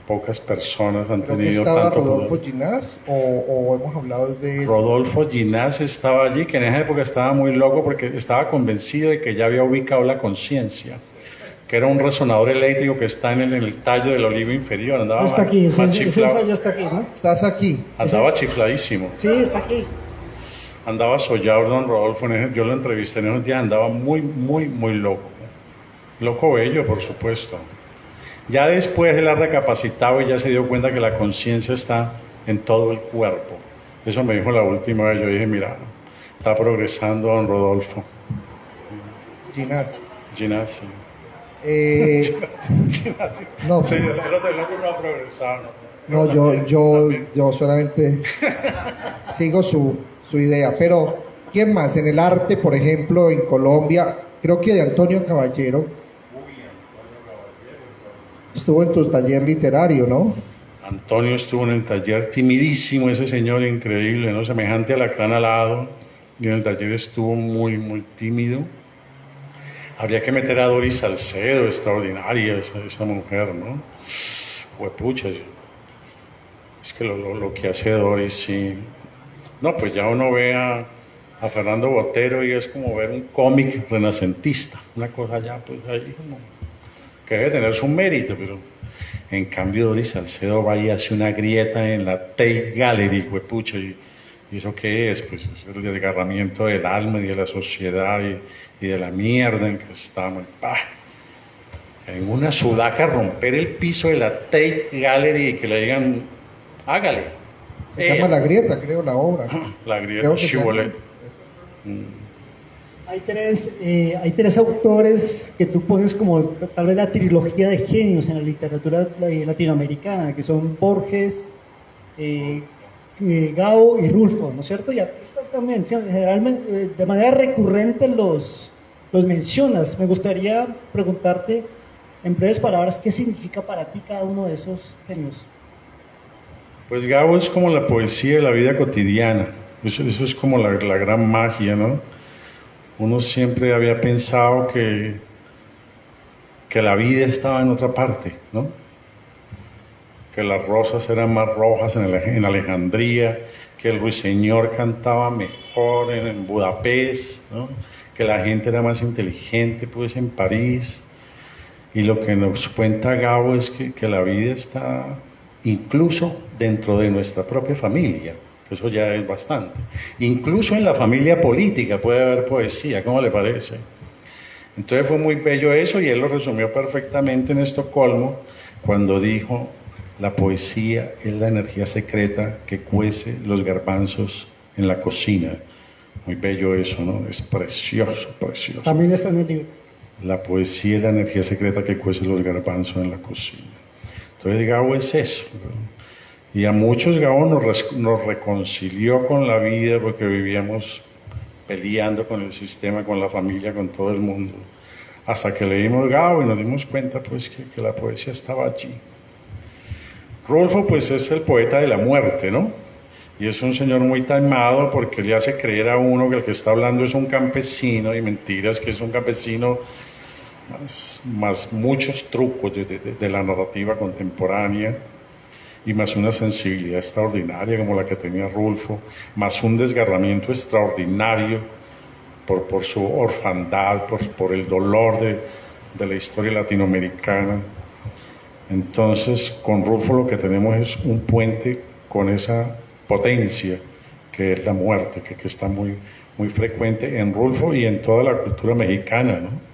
[SPEAKER 3] pocas personas han tenido
[SPEAKER 2] ¿Estaba
[SPEAKER 3] tanto
[SPEAKER 2] Rodolfo
[SPEAKER 3] poder.
[SPEAKER 2] Ginás o hemos hablado de...?
[SPEAKER 3] Rodolfo Ginás estaba allí, que en esa época estaba muy loco porque estaba convencido de que ya había ubicado la conciencia, que era un resonador eléctrico que está en el tallo del olivo inferior. Andaba
[SPEAKER 4] está aquí, ese
[SPEAKER 3] chiflado.
[SPEAKER 4] ensayo está aquí, ¿no?
[SPEAKER 2] ¿Estás aquí?
[SPEAKER 3] Andaba chifladísimo.
[SPEAKER 4] Sí, está aquí.
[SPEAKER 3] Andaba sollado don Rodolfo, yo lo entrevisté en esos días, andaba muy loco. Loco bello, por supuesto. Ya después él ha recapacitado y ya se dio cuenta que la conciencia está en todo el cuerpo. Eso me dijo la última vez, yo dije, mira, está progresando don Rodolfo.
[SPEAKER 2] Ginás.
[SPEAKER 3] Ginás, sí.
[SPEAKER 2] No,
[SPEAKER 3] sí, el otro no ha progresado.
[SPEAKER 2] No, yo solamente sigo su idea. Pero, ¿quién más? En el arte, por ejemplo, en Colombia, creo que de Antonio Caballero. Estuvo en tu taller literario, ¿no?
[SPEAKER 3] Antonio estuvo en el taller, timidísimo ese señor, increíble, ¿no? Semejante alacrán alado. Y en el taller estuvo muy tímido. Habría que meter a Doris Salcedo, extraordinaria esa mujer, ¿no? Huepucha. Es que lo que hace Doris, sí. No, pues ya uno ve a Fernando Botero y es como ver un cómic renacentista, una cosa ya pues ahí como que debe tener su mérito, pero en cambio Doris Salcedo va y hace una grieta en la Tate Gallery, huepucha, y eso qué es, pues es el desgarramiento del alma y de la sociedad y de la mierda en que estamos. ¡Pah! En una sudaca romper el piso de la Tate Gallery y que le digan, hágale.
[SPEAKER 2] Se llama La Grieta, creo, la obra.
[SPEAKER 3] La Grieta Chibolet.
[SPEAKER 4] Hay tres autores que tú pones como tal vez la trilogía de genios en la literatura latinoamericana, que son Borges, Gao y Rulfo, ¿no es cierto? Y aquí están también, ¿sí? Generalmente, de manera recurrente los mencionas. Me gustaría preguntarte en breves palabras, ¿qué significa para ti cada uno de esos genios?
[SPEAKER 3] Pues Gabo es como la poesía de la vida cotidiana, eso es como la gran magia, ¿no? Uno siempre había pensado que la vida estaba en otra parte, ¿no? Que las rosas eran más rojas en Alejandría, que el ruiseñor cantaba mejor en Budapest, ¿no? Que la gente era más inteligente pues en París. Y lo que nos cuenta Gabo es que la vida está incluso dentro de nuestra propia familia, que eso ya es bastante. Incluso en la familia política puede haber poesía, ¿cómo le parece? Entonces fue muy bello eso y él lo resumió perfectamente en Estocolmo cuando dijo: la poesía es la energía secreta que cuece los garbanzos en la cocina. Muy bello eso, ¿no? Es precioso, precioso.
[SPEAKER 4] También está en el libro.
[SPEAKER 3] La poesía es la energía secreta que cuece los garbanzos en la cocina. Entonces Gabo es eso, ¿no? Y a muchos Gabo nos reconcilió con la vida porque vivíamos peleando con el sistema, con la familia, con todo el mundo. Hasta que leímos Gabo y nos dimos cuenta pues que la poesía estaba allí. Rulfo pues es el poeta de la muerte, ¿no? Y es un señor muy taimado porque le hace creer a uno que el que está hablando es un campesino, y mentiras, que es un campesino más muchos trucos de la narrativa contemporánea, y más una sensibilidad extraordinaria como la que tenía Rulfo, más un desgarramiento extraordinario por su orfandad, por el dolor de la historia latinoamericana. Entonces con Rulfo lo que tenemos es un puente con esa potencia que es la muerte, que está muy, muy frecuente en Rulfo y en toda la cultura mexicana, ¿no?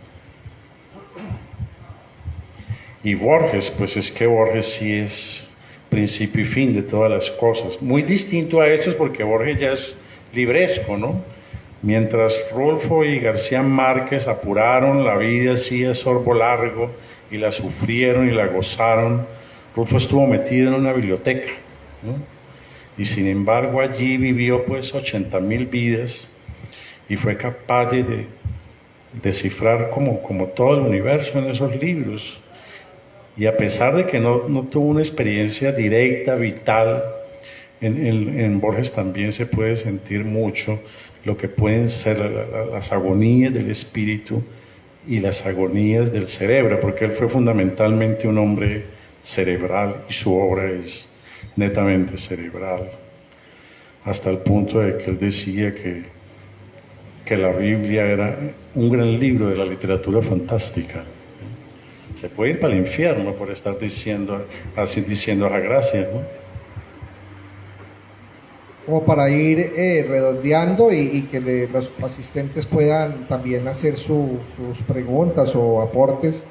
[SPEAKER 3] Y Borges, pues es que Borges sí es principio y fin de todas las cosas, muy distinto a estos porque Borges ya es libresco, ¿no? Mientras Rulfo y García Márquez apuraron la vida así a sorbo largo y la sufrieron y la gozaron, Rulfo estuvo metido en una biblioteca, ¿no? Y sin embargo allí vivió pues 80,000 vidas y fue capaz de descifrar como todo el universo en esos libros. Y a pesar de que no tuvo una experiencia directa, vital, en Borges también se puede sentir mucho lo que pueden ser las agonías del espíritu y las agonías del cerebro, porque él fue fundamentalmente un hombre cerebral y su obra es netamente cerebral, hasta el punto de que él decía que la Biblia era un gran libro de la literatura fantástica. Se puede ir para el infierno por estar diciendo esa gracia, ¿no?
[SPEAKER 2] Como para ir redondeando y que los asistentes puedan también hacer sus preguntas o aportes.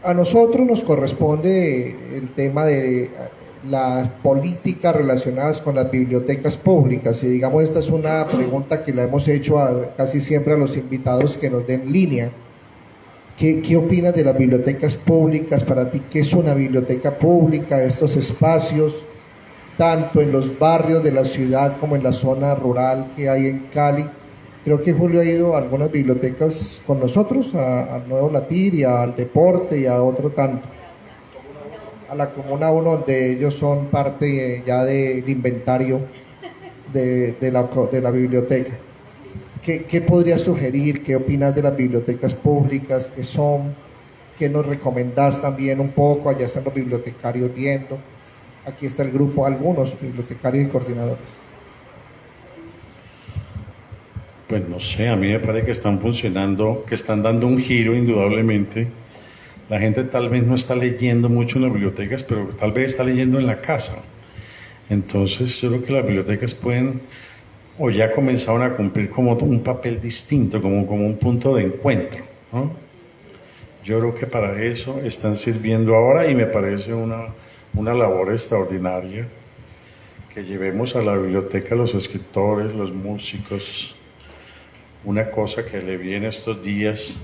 [SPEAKER 2] A nosotros nos corresponde el tema de las políticas relacionadas con las bibliotecas públicas, y digamos esta es una pregunta que la hemos hecho casi siempre a los invitados que nos den línea. ¿Qué opinas de las bibliotecas públicas? Para ti, ¿qué es una biblioteca pública? Estos espacios, tanto en los barrios de la ciudad como en la zona rural que hay en Cali. Creo que Julio ha ido a algunas bibliotecas con nosotros, al Nuevo Latir y al Deporte y a otro tanto. A la Comuna 1, donde ellos son parte ya del inventario de la biblioteca. ¿Qué podrías sugerir? ¿Qué opinas de las bibliotecas públicas? ¿Qué son? ¿Qué nos recomendás también un poco? Allá están los bibliotecarios viendo. Aquí está el grupo, algunos bibliotecarios y coordinadores.
[SPEAKER 3] Pues no sé, a mí me parece que están funcionando, que están dando un giro indudablemente. La gente tal vez no está leyendo mucho en las bibliotecas, pero tal vez está leyendo en la casa. Entonces yo creo que las bibliotecas pueden, o ya comenzaron a cumplir como un papel distinto, como un punto de encuentro, ¿no? Yo creo que para eso están sirviendo ahora y me parece una labor extraordinaria que llevemos a la biblioteca los escritores, los músicos. Una cosa que le vi en estos días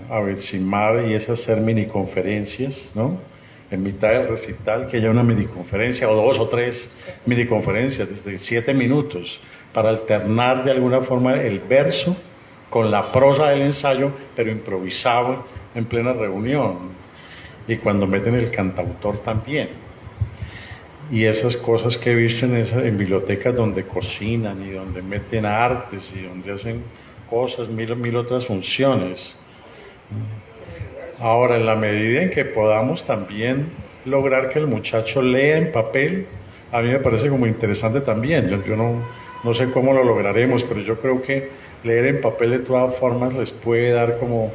[SPEAKER 3] a Betsimar y es hacer miniconferencias, ¿no? En mitad del recital que haya una miniconferencia o 2 o 3 miniconferencias desde 7 minutos para alternar de alguna forma el verso con la prosa del ensayo, pero improvisado en plena reunión. Y cuando meten el cantautor también. Y esas cosas que he visto en bibliotecas donde cocinan y donde meten artes y donde hacen cosas, mil otras funciones. Ahora, en la medida en que podamos también lograr que el muchacho lea en papel, a mí me parece como interesante también. Yo no sé cómo lo lograremos, pero yo creo que leer en papel de todas formas les puede dar como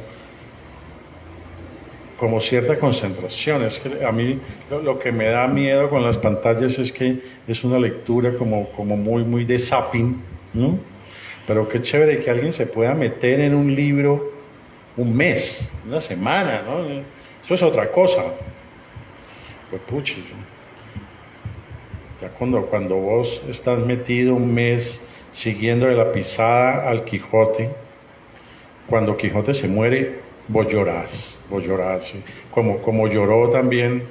[SPEAKER 3] cierta concentración. Es que a mí lo que me da miedo con las pantallas es que es una lectura como muy de zapping, ¿no? Pero qué chévere que alguien se pueda meter en un libro un mes, una semana, ¿no? Eso es otra cosa. Pues puchi, ya cuando vos estás metido un mes siguiendo de la pisada al Quijote, cuando Quijote se muere, vos llorás, sí. Como lloró también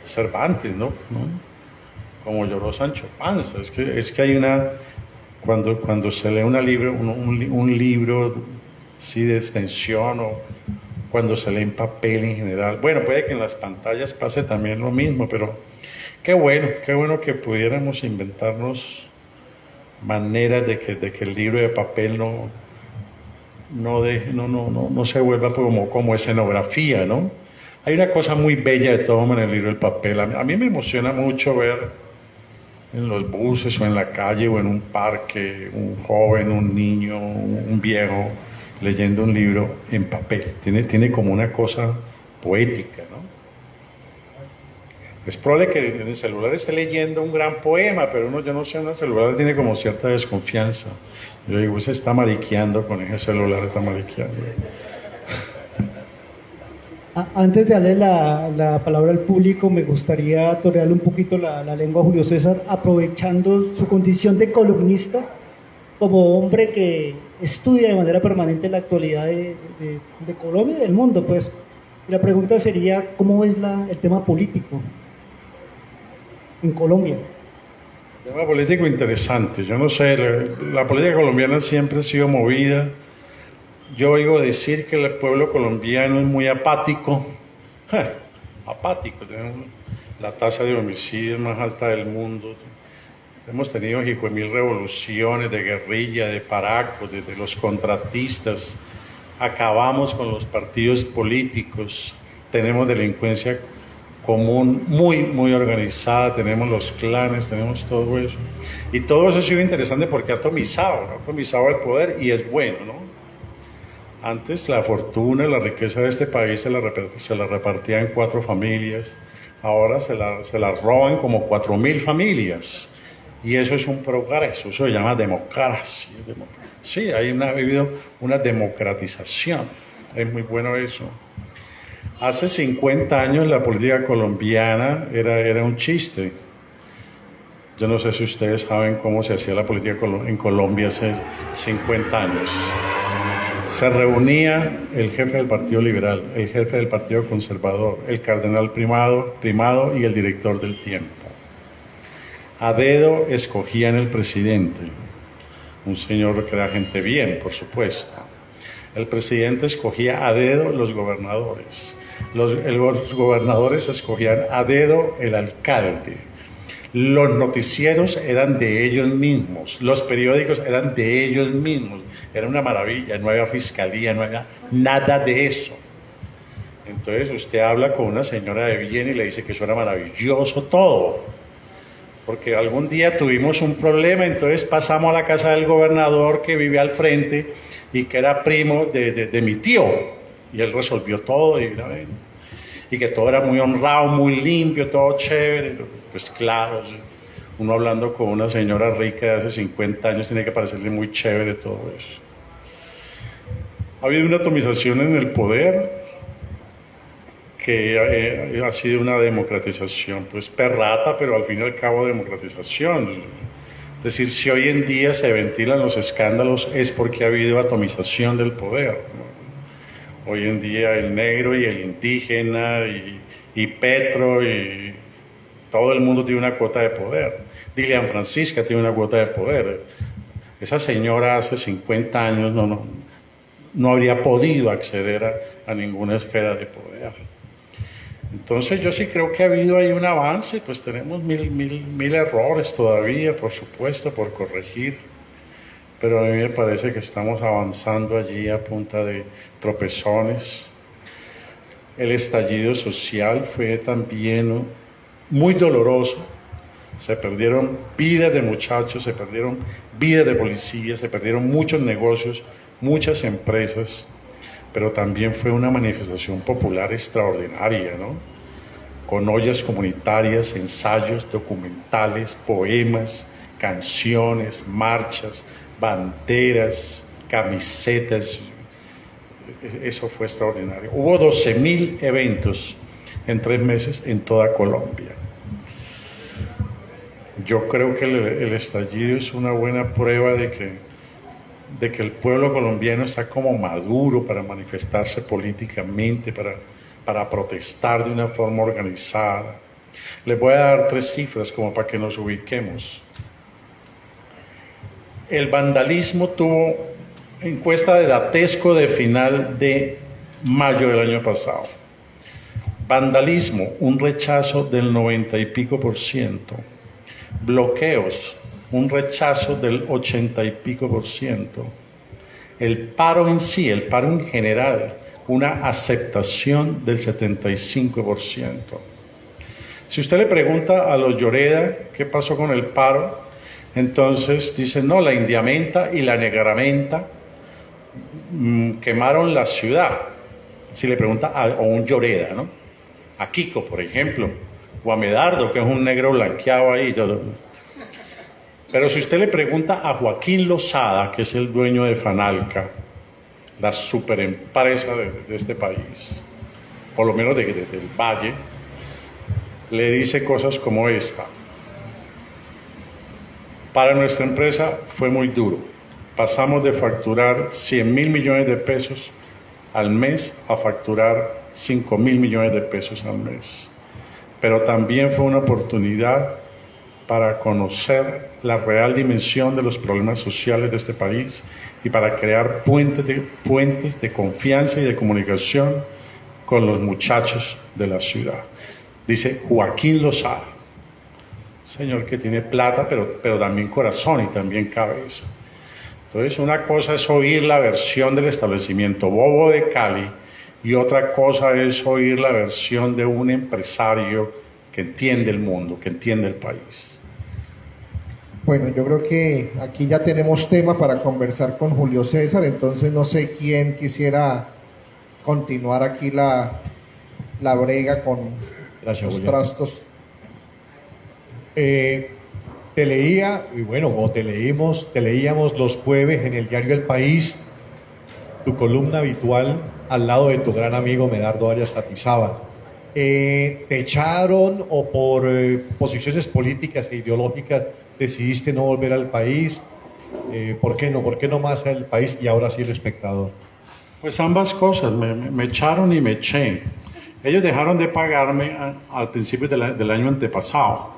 [SPEAKER 3] Cervantes, ¿no? Como lloró Sancho Panza. Es que hay cuando se lee un libro sí, de extensión, o cuando se lee en papel en general. Bueno, puede que en las pantallas pase también lo mismo, pero qué bueno que pudiéramos inventarnos maneras de que el libro de papel no se vuelva como escenografía, ¿no? Hay una cosa muy bella de todo en el libro del papel. A mí me emociona mucho ver en los buses o en la calle o en un parque un joven, un niño, un viejo leyendo un libro en papel. Tiene como una cosa poética, ¿no? Es probable que en el celular esté leyendo un gran poema, pero yo no sé, en el celular tiene como cierta desconfianza. Yo digo, se está mariqueando con ese celular, está mariqueando.
[SPEAKER 4] Antes de darle la palabra al público, me gustaría torearle un poquito la lengua a Julio César, aprovechando su condición de columnista, como hombre que estudia de manera permanente la actualidad de Colombia y del mundo, pues. Y la pregunta sería, ¿cómo es el tema político en Colombia?
[SPEAKER 3] Tema político interesante. Yo no sé, la política colombiana siempre ha sido movida. Yo oigo decir que el pueblo colombiano es muy apático. Apático. Tenemos la tasa de homicidios más alta del mundo. Hemos tenido 5.000 revoluciones de guerrilla, de paracos, de los contratistas. Acabamos con los partidos políticos. Tenemos delincuencia común muy organizada, tenemos los clanes, tenemos todo eso. Y todo eso ha sido interesante porque ha atomizado el poder y es bueno, ¿no? Antes la fortuna y la riqueza de este país se la repartía en 4 familias, ahora se la roban como 4.000 familias. Y eso es un progreso, eso se llama democracia. Sí, ha habido una democratización, es muy bueno eso. Hace 50 años la política colombiana era un chiste. Yo no sé si ustedes saben cómo se hacía la política en Colombia hace 50 años. Se reunía el jefe del Partido Liberal, el jefe del Partido Conservador, el cardenal primado y el director del Tiempo. A dedo escogían el presidente, un señor que era gente bien, por supuesto. El presidente escogía a dedo los gobernadores. Los gobernadores escogían a dedo el alcalde. Los noticieros eran de ellos mismos. Los periódicos eran de ellos mismos. Era una maravilla. No había fiscalía, no había nada de eso. Entonces usted habla con una señora de bien y le dice que eso era maravilloso todo, porque algún día tuvimos un problema, entonces pasamos a la casa del gobernador que vive al frente y que era primo de mi tío, y él resolvió todo divinamente, y que todo era muy honrado, muy limpio, todo chévere. Pues claro, uno hablando con una señora rica de hace 50 años tiene que parecerle muy chévere todo eso. Ha habido una atomización en el poder que ha sido una democratización, pues perrata, pero al fin y al cabo democratización. Es decir, si hoy en día se ventilan los escándalos es porque ha habido atomización del poder, ¿no? Hoy en día el negro y el indígena y Petro y todo el mundo tiene una cuota de poder. Dilian Francisca tiene una cuota de poder. Esa señora hace 50 años no habría podido acceder a ninguna esfera de poder. Entonces yo sí creo que ha habido ahí un avance, pues tenemos mil errores todavía, por supuesto, por corregir, pero a mí me parece que estamos avanzando allí a punta de tropezones. El estallido social fue también muy doloroso, se perdieron vidas de muchachos, se perdieron vidas de policías, se perdieron muchos negocios, muchas empresas, pero también fue una manifestación popular extraordinaria, ¿no? Con ollas comunitarias, ensayos, documentales, poemas, canciones, marchas, banderas, camisetas. Eso fue extraordinario. Hubo 12.000 eventos en 3 meses en toda Colombia. Yo creo que el estallido es una buena prueba de que el pueblo colombiano está como maduro para manifestarse políticamente, para protestar de una forma organizada. Les voy a dar 3 cifras como para que nos ubiquemos. El vandalismo tuvo encuesta de Datesco de final de mayo del año pasado. Vandalismo, un rechazo del 90 y pico %. Bloqueos, un rechazo del 80 y pico %. El paro en sí, el paro en general, una aceptación del 75%. Si usted le pregunta a los Lloreda qué pasó con el paro, entonces dicen, no, la indiamenta y la negramenta quemaron la ciudad. Si le pregunta a un Lloreda, ¿no? A Kiko, por ejemplo, o a Medardo, que es un negro blanqueado ahí. Pero si usted le pregunta a Joaquín Lozada, que es el dueño de Fanalca, la superempresa de este país, por lo menos del Valle, le dice cosas como esta. Para nuestra empresa fue muy duro. Pasamos de facturar 100.000 millones de pesos al mes a facturar 5.000 millones de pesos al mes. Pero también fue una oportunidad para conocer la real dimensión de los problemas sociales de este país y para crear puentes de confianza y de comunicación con los muchachos de la ciudad. Dice Joaquín Lozada, señor que tiene plata, pero también corazón y también cabeza. Entonces, una cosa es oír la versión del establecimiento bobo de Cali y otra cosa es oír la versión de un empresario que entiende el mundo, que entiende el país.
[SPEAKER 2] Bueno, yo creo que aquí ya tenemos tema para conversar con Julio César, entonces no sé quién quisiera continuar aquí la brega con
[SPEAKER 5] Gracias,
[SPEAKER 2] los
[SPEAKER 5] Julián.
[SPEAKER 2] trastos.
[SPEAKER 5] Te leía, y bueno, o te leíamos los jueves en el diario El País, tu columna habitual al lado de tu gran amigo Medardo Arias Satizábal. ¿Te echaron o por posiciones políticas e ideológicas decidiste no volver al país? ¿Por qué no? ¿Por qué no más al país y ahora sí el espectador?
[SPEAKER 3] Pues ambas cosas, me echaron y me eché. Ellos dejaron de pagarme al principio del año antepasado.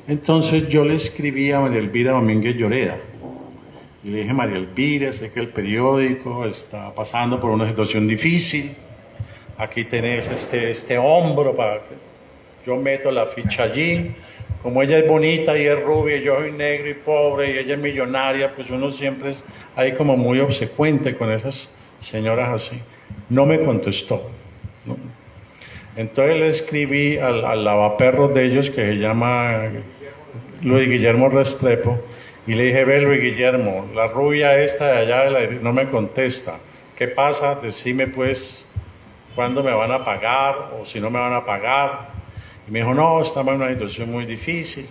[SPEAKER 3] Entonces yo le escribí a María Elvira Domínguez Lloreda. Y le dije, María Elvira, sé que el periódico está pasando por una situación difícil. Aquí tenés este hombro para que yo meto la ficha allí. Como ella es bonita y es rubia, y yo soy negro y pobre, y ella es millonaria, pues uno siempre es ahí como muy obsecuente con esas señoras así. No me contestó, ¿no? Entonces le escribí al lavaperros de ellos, que se llama Luis Guillermo Restrepo, y le dije: ve, Luis Guillermo, la rubia esta de allá no me contesta. ¿Qué pasa? Decime pues cuándo me van a pagar o si no me van a pagar. Y me dijo: no, estamos en una situación muy difícil,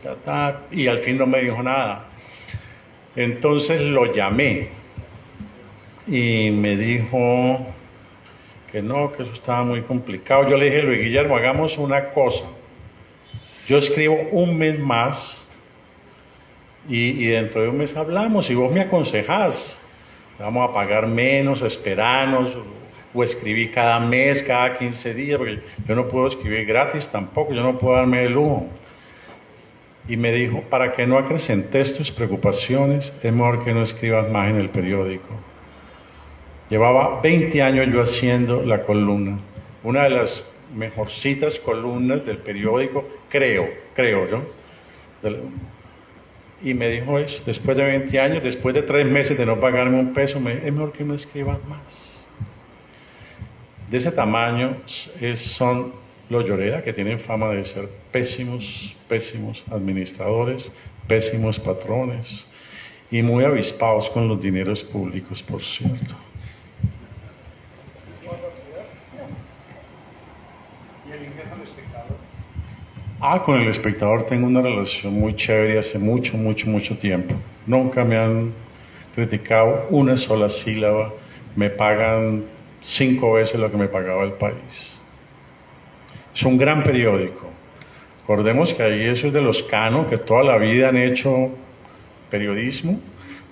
[SPEAKER 3] y al fin no me dijo nada. Entonces lo llamé y me dijo que no, que eso estaba muy complicado. Yo le dije: Luis Guillermo, hagamos una cosa. Yo escribo un mes más y dentro de un mes hablamos y vos me aconsejás. Vamos a pagar menos, esperanos, o escribí cada mes, cada 15 días, porque yo no puedo escribir gratis tampoco, yo no puedo darme el lujo. Y me dijo: para que no acrecentes tus preocupaciones, es mejor que no escribas más en el periódico. Llevaba 20 años yo haciendo la columna, una de las mejorcitas columnas del periódico, creo yo. Y me dijo eso: después de 20 años, después de 3 meses de no pagarme un peso, es mejor que no escribas más. De ese tamaño son los Lloreda, que tienen fama de ser pésimos administradores, pésimos patrones y muy avispados con los dineros públicos, por cierto. Con El Espectador tengo una relación muy chévere hace mucho tiempo. Nunca me han criticado una sola sílaba. Me pagan 5 veces lo que me pagaba el país. Es un gran periódico. Recordemos que ahí eso es de los Cano, que toda la vida han hecho periodismo.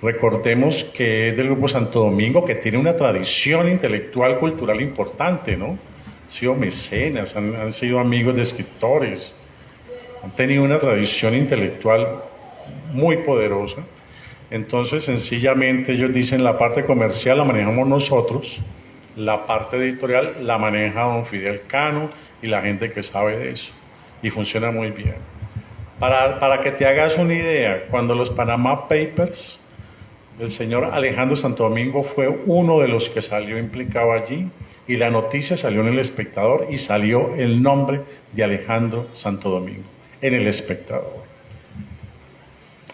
[SPEAKER 3] Recordemos que es del Grupo Santo Domingo, que tiene una tradición intelectual, cultural importante, ¿no? Han sido mecenas, han sido amigos de escritores, han tenido una tradición intelectual muy poderosa. Entonces, sencillamente ellos dicen: la parte comercial la manejamos nosotros, la parte editorial la maneja don Fidel Cano y la gente que sabe de eso, y funciona muy bien. Para que te hagas una idea, cuando los Panama Papers, el señor Alejandro Santo Domingo fue uno de los que salió implicado allí, y la noticia salió en El Espectador y salió el nombre de Alejandro Santo Domingo en El Espectador.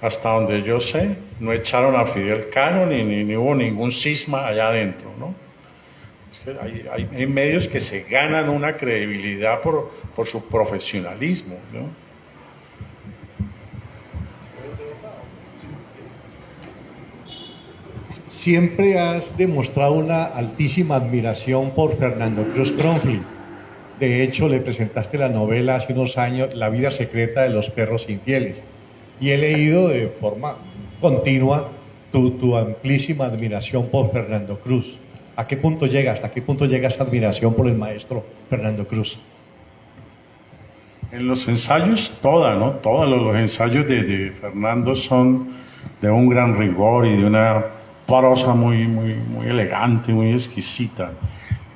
[SPEAKER 3] Hasta donde yo sé, no echaron a Fidel Cano ni hubo ningún cisma allá adentro, ¿no? Es que hay medios que se ganan una credibilidad por su profesionalismo, ¿no?
[SPEAKER 5] Siempre has demostrado una altísima admiración por Fernando Cruz Cronfli. De hecho, le presentaste la novela hace unos años, La vida secreta de los perros infieles. Y he leído de forma continua tu amplísima admiración por Fernando Cruz. ¿A qué punto llega? ¿Hasta qué punto llega esa admiración por el maestro Fernando Cruz?
[SPEAKER 3] En los ensayos, ¿no? Todos los ensayos de Fernando son de un gran rigor y de una prosa muy elegante, muy exquisita.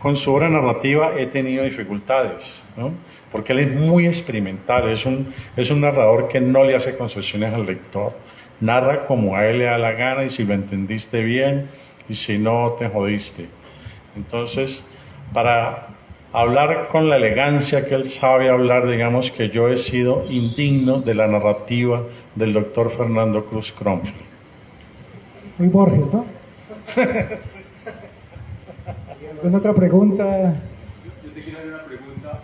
[SPEAKER 3] Con su obra narrativa he tenido dificultades, ¿no? Porque él es muy experimental, es un narrador que no le hace concesiones al lector. Narra como a él le da la gana, y si lo entendiste bien, y si no, te jodiste. Entonces, para hablar con la elegancia que él sabe hablar, digamos que yo he sido indigno de la narrativa del doctor Fernando Cruz Cronfli.
[SPEAKER 4] Muy Borges, ¿no? ¿Alguna otra pregunta?
[SPEAKER 6] Yo te quiero hacer una pregunta.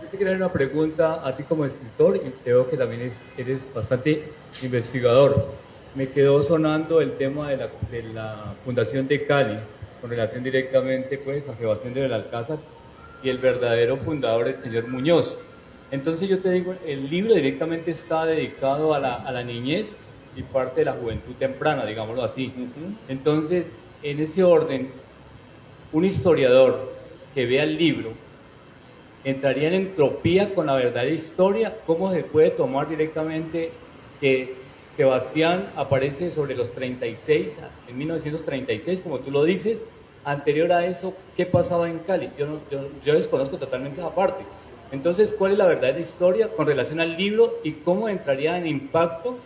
[SPEAKER 6] Yo te quiero hacer una pregunta a ti como escritor, y te veo que también eres bastante investigador. Me quedó sonando el tema de la Fundación de Cali, con relación directamente pues a Sebastián de Belalcázar y el verdadero fundador, el señor Muñoz. Entonces yo te digo, el libro directamente está dedicado a la niñez y parte de la juventud temprana, digámoslo así. Entonces, en ese orden, un historiador que vea el libro entraría en entropía con la verdadera historia. ¿Cómo se puede tomar directamente que Sebastián aparece sobre los 36, en 1936, como tú lo dices? Anterior a eso, ¿qué pasaba en Cali? Yo desconozco totalmente esa parte. Entonces, ¿cuál es la verdadera historia con relación al libro y cómo entraría en impacto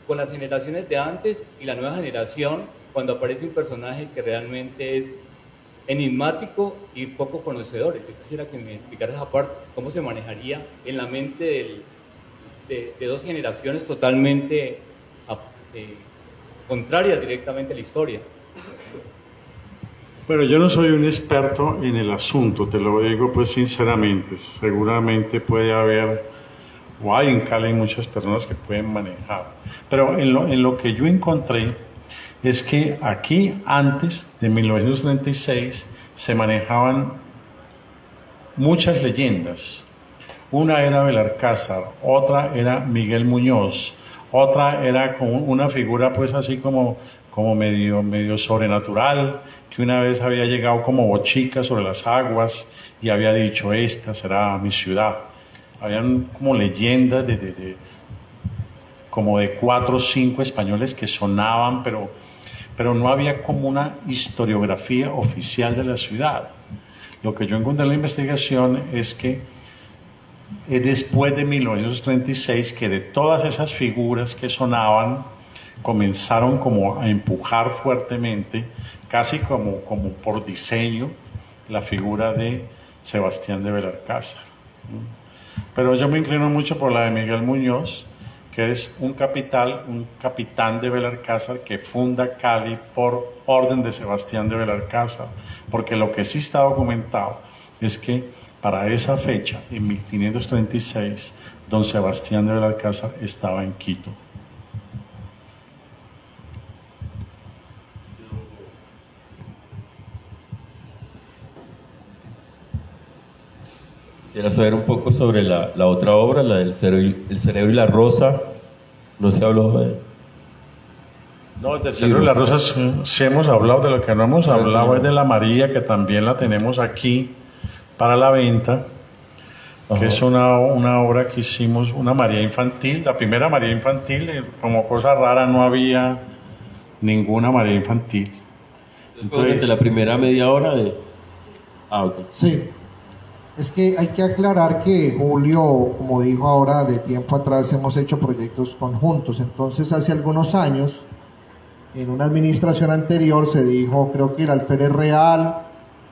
[SPEAKER 6] con las generaciones de antes y la nueva generación cuando aparece un personaje que realmente es enigmático y poco conocedor. Yo quisiera que me explicaras esa parte, cómo se manejaría en la mente de dos generaciones totalmente contrarias directamente a la historia.
[SPEAKER 3] Bueno, yo no soy un experto en el asunto, te lo digo pues sinceramente. Seguramente puede haber, o hay en Cali muchas personas que pueden manejar. Pero en lo que yo encontré es que aquí antes de 1936 se manejaban muchas leyendas. Una era Belalcázar, otra era Miguel Muñoz, otra era como una figura pues así como medio sobrenatural, que una vez había llegado como bochica sobre las aguas y había dicho, esta será mi ciudad. Habían como leyendas como de 4 o 5 españoles que sonaban, pero no había como una historiografía oficial de la ciudad. Lo que yo encontré en la investigación es que después de 1936 que de todas esas figuras que sonaban comenzaron como a empujar fuertemente, casi como por diseño, la figura de Sebastián de Belalcázar. Pero yo me inclino mucho por la de Miguel Muñoz, que es un capitán de Belalcázar que funda Cali por orden de Sebastián de Belalcázar, porque lo que sí está documentado es que para esa fecha, en 1536, don Sebastián de Belalcázar estaba en Quito.
[SPEAKER 7] Quisiera saber un poco sobre la otra obra, la del El cerebro y la rosa. No se habló de...
[SPEAKER 3] No, del cerebro y la rosa sí hemos hablado. De lo que no hemos hablado es de la María, que también la tenemos aquí para la venta, que es una obra que hicimos, una María infantil, la primera María infantil. Como cosa rara no había ninguna María infantil.
[SPEAKER 7] Entonces, la primera media hora de... Okay.
[SPEAKER 2] Sí. Es que hay que aclarar que Julio, como dijo ahora, de tiempo atrás hemos hecho proyectos conjuntos. Entonces, hace algunos años, en una administración anterior se dijo, creo que el alférez real,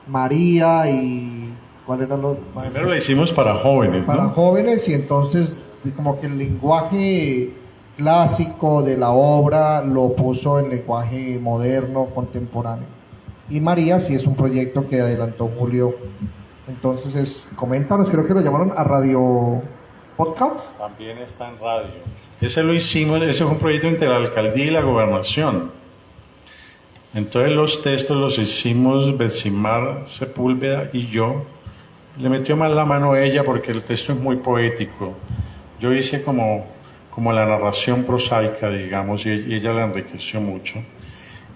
[SPEAKER 2] María y... ¿cuál era lo?
[SPEAKER 3] Primero la hicimos para jóvenes,
[SPEAKER 2] para jóvenes, y entonces como que el lenguaje clásico de la obra lo puso en lenguaje moderno, contemporáneo. Y María sí es un proyecto que adelantó Julio. Entonces, coméntanos, creo que lo llamaron a Radio Podcast.
[SPEAKER 3] También está en radio. Ese lo hicimos, ese fue un proyecto entre la alcaldía y la gobernación. Entonces los textos los hicimos Betsimar Sepúlveda y yo. Le metió más la mano ella porque el texto es muy poético. Yo hice como la narración prosaica, digamos, y ella la enriqueció mucho.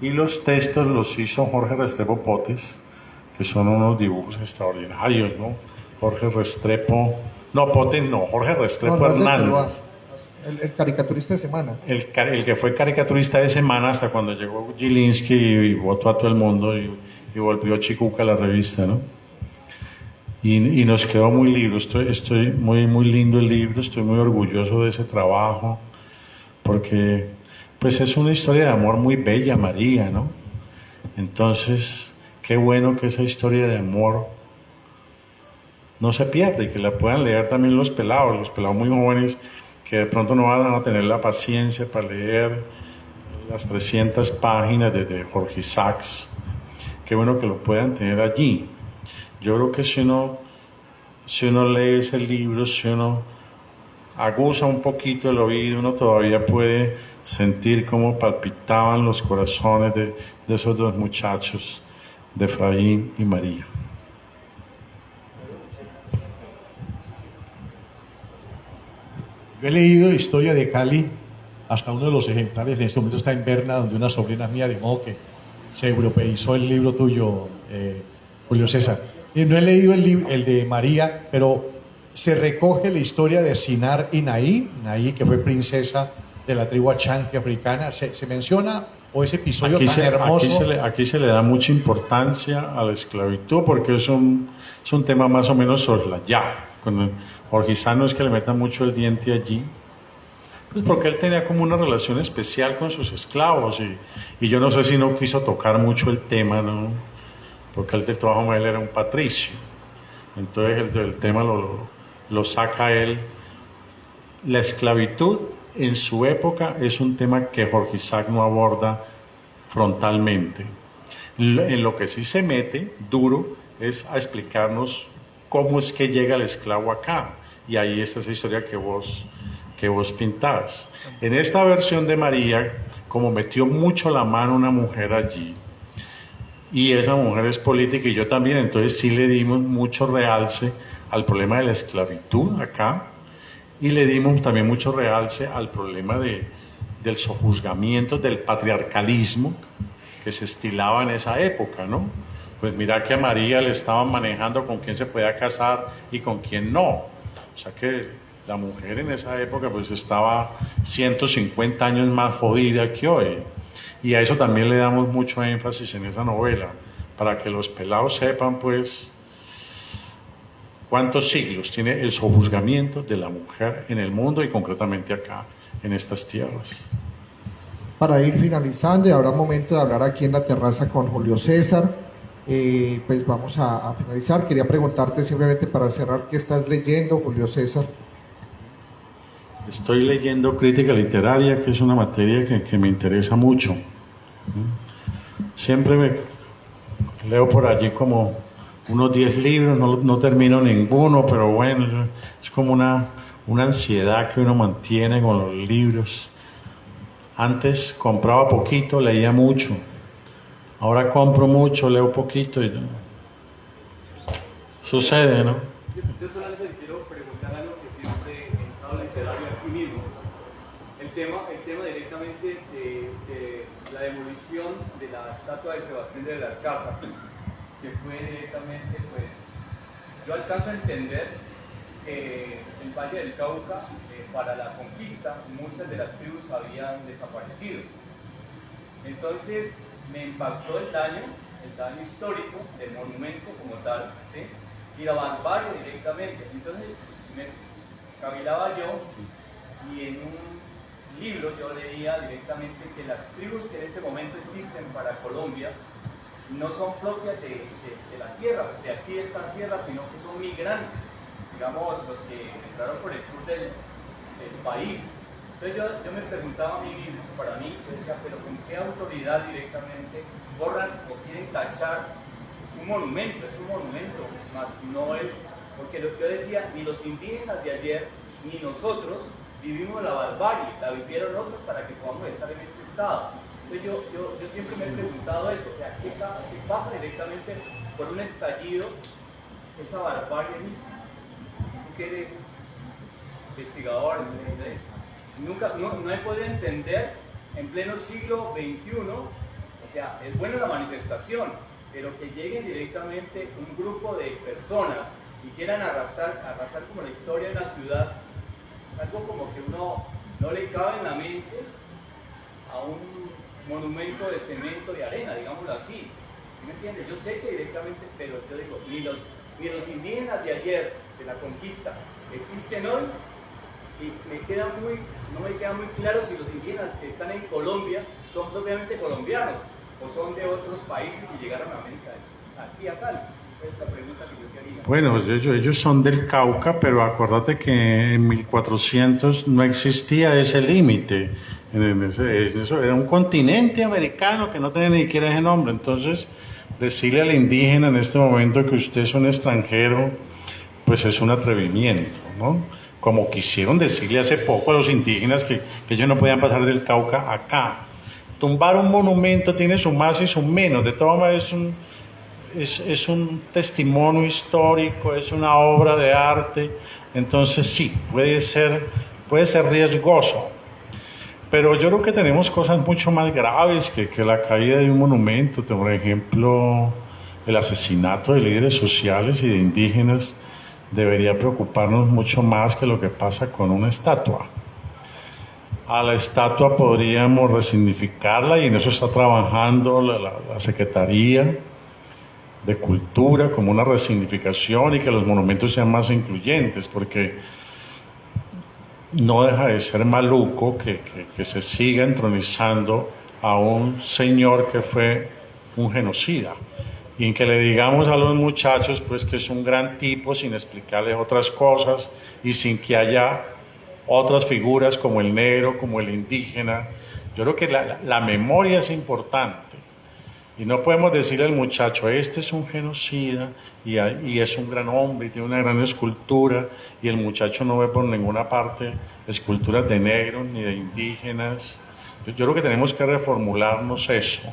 [SPEAKER 3] Y los textos los hizo Jorge Restrepo Potes, que son unos dibujos extraordinarios, ¿no? Jorge Restrepo Hernández.
[SPEAKER 2] El caricaturista de semana.
[SPEAKER 3] El que fue caricaturista de semana hasta cuando llegó Gilinski y votó a todo el mundo y volvió Chicuca la revista, ¿no? Y nos quedó muy lindo, estoy muy lindo el libro, estoy muy orgulloso de ese trabajo, porque pues es una historia de amor muy bella, María, ¿no? Entonces, qué bueno que esa historia de amor no se pierde, que la puedan leer también los pelados muy jóvenes, que de pronto no van a tener la paciencia para leer las 300 páginas de Jorge Isaacs. Qué bueno que lo puedan tener allí. Yo creo que si uno lee ese libro, si uno aguza un poquito el oído, uno todavía puede sentir cómo palpitaban los corazones de esos dos muchachos, de Efraín y María.
[SPEAKER 5] Yo he leído Historia de Cali, hasta uno de los ejemplares, en este momento está en Berna, donde una sobrina mía, de modo que se europeizó el libro tuyo, Julio César. No he leído el de María, pero se recoge la historia de Sinar y Naí, que fue princesa de la tribu Achanti africana. ¿Se menciona o ese episodio tan hermoso?
[SPEAKER 3] Aquí se le da mucha importancia a la esclavitud porque es un tema más o menos soslayado. Con Jorge Isaacs no es que le meta mucho el diente allí, pues porque él tenía como una relación especial con sus esclavos y yo no sé si no quiso tocar mucho el tema, ¿no? porque el trabajo de él era un patricio. Entonces el tema lo saca él. La esclavitud en su época es un tema que Jorge Isaac no aborda frontalmente. En lo que sí se mete duro es a explicarnos cómo es que llega el esclavo acá. Y ahí está esa historia que vos pintás. En esta versión de María, como metió mucho la mano una mujer allí, y esa mujer es política y yo también, entonces sí le dimos mucho realce al problema de la esclavitud acá, y le dimos también mucho realce al problema del sojuzgamiento, del patriarcalismo que se estilaba en esa época, ¿no? Pues mira que a María le estaban manejando con quién se podía casar y con quién no. O sea que la mujer en esa época pues estaba 150 años más jodida que hoy. Y a eso también le damos mucho énfasis en esa novela, para que los pelados sepan pues cuántos siglos tiene el sojuzgamiento de la mujer en el mundo y concretamente acá, en estas tierras.
[SPEAKER 2] Para ir finalizando, y habrá momento de hablar aquí en la terraza con Julio César, pues vamos a finalizar. Quería preguntarte simplemente para cerrar, ¿qué estás leyendo, Julio César?
[SPEAKER 3] Estoy leyendo crítica literaria, que es una materia que me interesa mucho. Siempre leo por allí como unos 10 libros, no termino ninguno, pero bueno, es como una ansiedad que uno mantiene con los libros. Antes compraba poquito, leía mucho. Ahora compro mucho, leo poquito y sucede, ¿no?
[SPEAKER 6] Yo solamente quiero preguntar algo que siempre en estado literario aquí mismo. El tema directamente de la demolición de la estatua de Sebastián de las Casas, que fue directamente, pues, yo alcanzo a entender que el Valle del Cauca, para la conquista, muchas de las tribus habían desaparecido. Entonces, me impactó el daño histórico del monumento como tal, ¿sí? Y la barbarie directamente. Entonces, me cavilaba yo y en un libro yo leía directamente que las tribus que en este momento existen para Colombia no son propias de la tierra, de aquí de esta tierra, sino que son migrantes, digamos, los que entraron por el sur del país. Entonces yo me preguntaba a mí mismo, para mí, yo decía, pero ¿con qué autoridad directamente borran o quieren tachar un monumento? Es un monumento, más no es, porque lo que yo decía, ni los indígenas de ayer, ni nosotros vivimos la barbarie, la vivieron otros para que podamos estar en este estado. Entonces yo siempre me he preguntado eso, o sea, ¿qué pasa directamente por un estallido, esa barbarie misma? ¿Tú que eres investigador, ¿entendés? No he podido entender en pleno siglo XXI, o sea, es buena la manifestación, pero que lleguen directamente un grupo de personas y quieran arrasar como la historia de una ciudad, es algo como que uno no le cabe en la mente a un monumento de cemento y arena, digámoslo así. ¿Sí me entiendes? Yo sé que directamente, pero yo digo, ni los indígenas de ayer, de la conquista, existen hoy, y no me queda muy claro si los indígenas que están en Colombia son propiamente colombianos o son de otros países y llegaron a América aquí a tal. Esa es la pregunta que yo quería.
[SPEAKER 3] Bueno, ellos son del Cauca, pero acuérdate que en 1400 no existía ese límite. Eso era un continente americano que no tenía ni siquiera ese nombre. Entonces, decirle al indígena en este momento que usted es un extranjero, pues es un atrevimiento, ¿no? Como quisieron decirle hace poco a los indígenas que ellos no podían pasar del Cauca acá. Tumbar un monumento tiene su más y su menos, de todas maneras es un testimonio histórico, es una obra de arte, entonces sí, puede ser riesgoso. Pero yo creo que tenemos cosas mucho más graves que la caída de un monumento, por ejemplo, el asesinato de líderes sociales y de indígenas debería preocuparnos mucho más que lo que pasa con una estatua. A la estatua podríamos resignificarla y en eso está trabajando la Secretaría de Cultura como una resignificación y que los monumentos sean más incluyentes, porque no deja de ser maluco que se siga entronizando a un señor que fue un genocida. y en que le digamos a los muchachos pues que es un gran tipo sin explicarles otras cosas y sin que haya otras figuras como el negro, como el indígena. Yo creo que la memoria es importante y no podemos decirle al muchacho, este es un genocida y es un gran hombre y tiene una gran escultura, y el muchacho no ve por ninguna parte esculturas de negros ni de indígenas. Yo creo que tenemos que reformularnos eso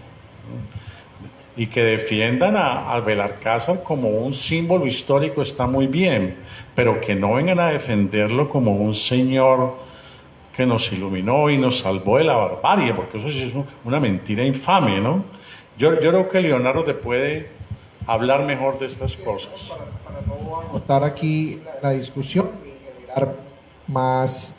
[SPEAKER 3] y que defiendan a Belalcázar como un símbolo histórico está muy bien, pero que no vengan a defenderlo como un señor que nos iluminó y nos salvó de la barbarie, porque eso sí es una mentira infame, ¿no? Yo creo que Leonardo te puede hablar mejor de estas cosas.
[SPEAKER 2] Para no agotar aquí la discusión y generar más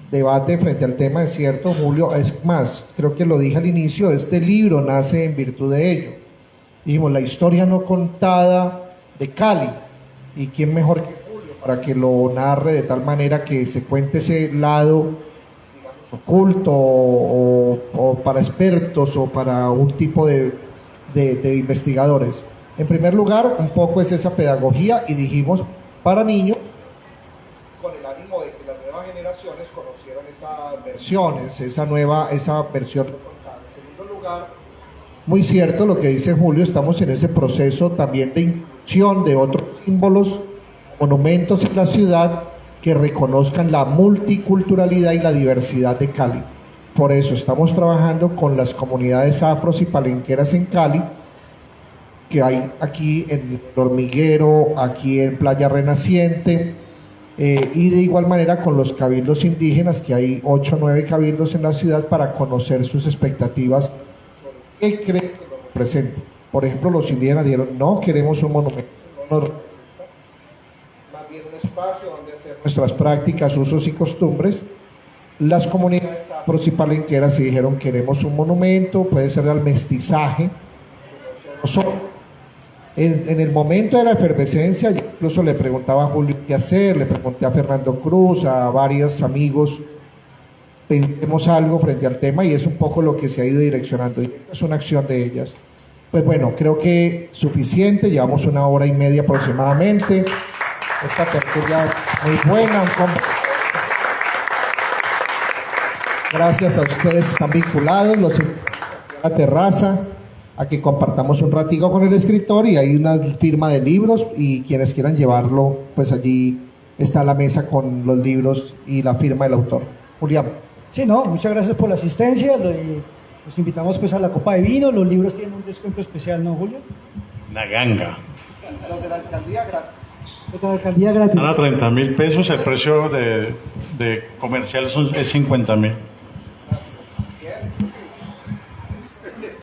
[SPEAKER 2] debate frente al tema, es cierto, Julio, es más, creo que lo dije al inicio, este libro nace en virtud de ello. Dijimos, la historia no contada de Cali, y quién mejor que Julio para que lo narre de tal manera que se cuente ese lado, digamos, oculto o para expertos o para un tipo de investigadores. En primer lugar, un poco es esa pedagogía, y dijimos para niños, con el ánimo de que las nuevas generaciones conocieran esas versiones, esa versión recontada. En segundo lugar, muy cierto lo que dice Julio, estamos en ese proceso también de inclusión de otros símbolos, monumentos en la ciudad que reconozcan la multiculturalidad y la diversidad de Cali. Por eso estamos trabajando con las comunidades afros y palenqueras en Cali, que hay aquí en El Hormiguero, aquí en Playa Renaciente, y de igual manera con los cabildos indígenas, que hay 8 o 9 cabildos en la ciudad, para conocer sus expectativas. ¿Qué creen que lo representa? Por ejemplo, los indígenas dijeron, no queremos un monumento, no nos representa, más bien un espacio donde hacer nuestras prácticas, usos y costumbres. Las comunidades afros y palenqueras sí dijeron, queremos un monumento, puede ser al mestizaje. En el momento de la efervescencia, yo incluso le preguntaba a Julio qué hacer, le pregunté a Fernando Cruz, a varios amigos, pensemos algo frente al tema, y es un poco lo que se ha ido direccionando, y es una acción de ellas. Pues bueno, creo que suficiente, llevamos 1 hora y media aproximadamente, esta tertulia muy buena, gracias a ustedes que están vinculados, los invito a la terraza, a que compartamos un ratico con el escritor, y hay una firma de libros, y quienes quieran llevarlo, pues allí está la mesa con los libros y la firma del autor. Julián.
[SPEAKER 4] Sí, no, muchas gracias por la asistencia, los invitamos pues a la copa de vino, los libros tienen un descuento especial, ¿no, Julio?
[SPEAKER 3] Una ganga.
[SPEAKER 2] Los de la alcaldía gratis.
[SPEAKER 4] Los de la alcaldía gratis.
[SPEAKER 3] Están a 30.000 pesos, el precio de comercial es 50.000.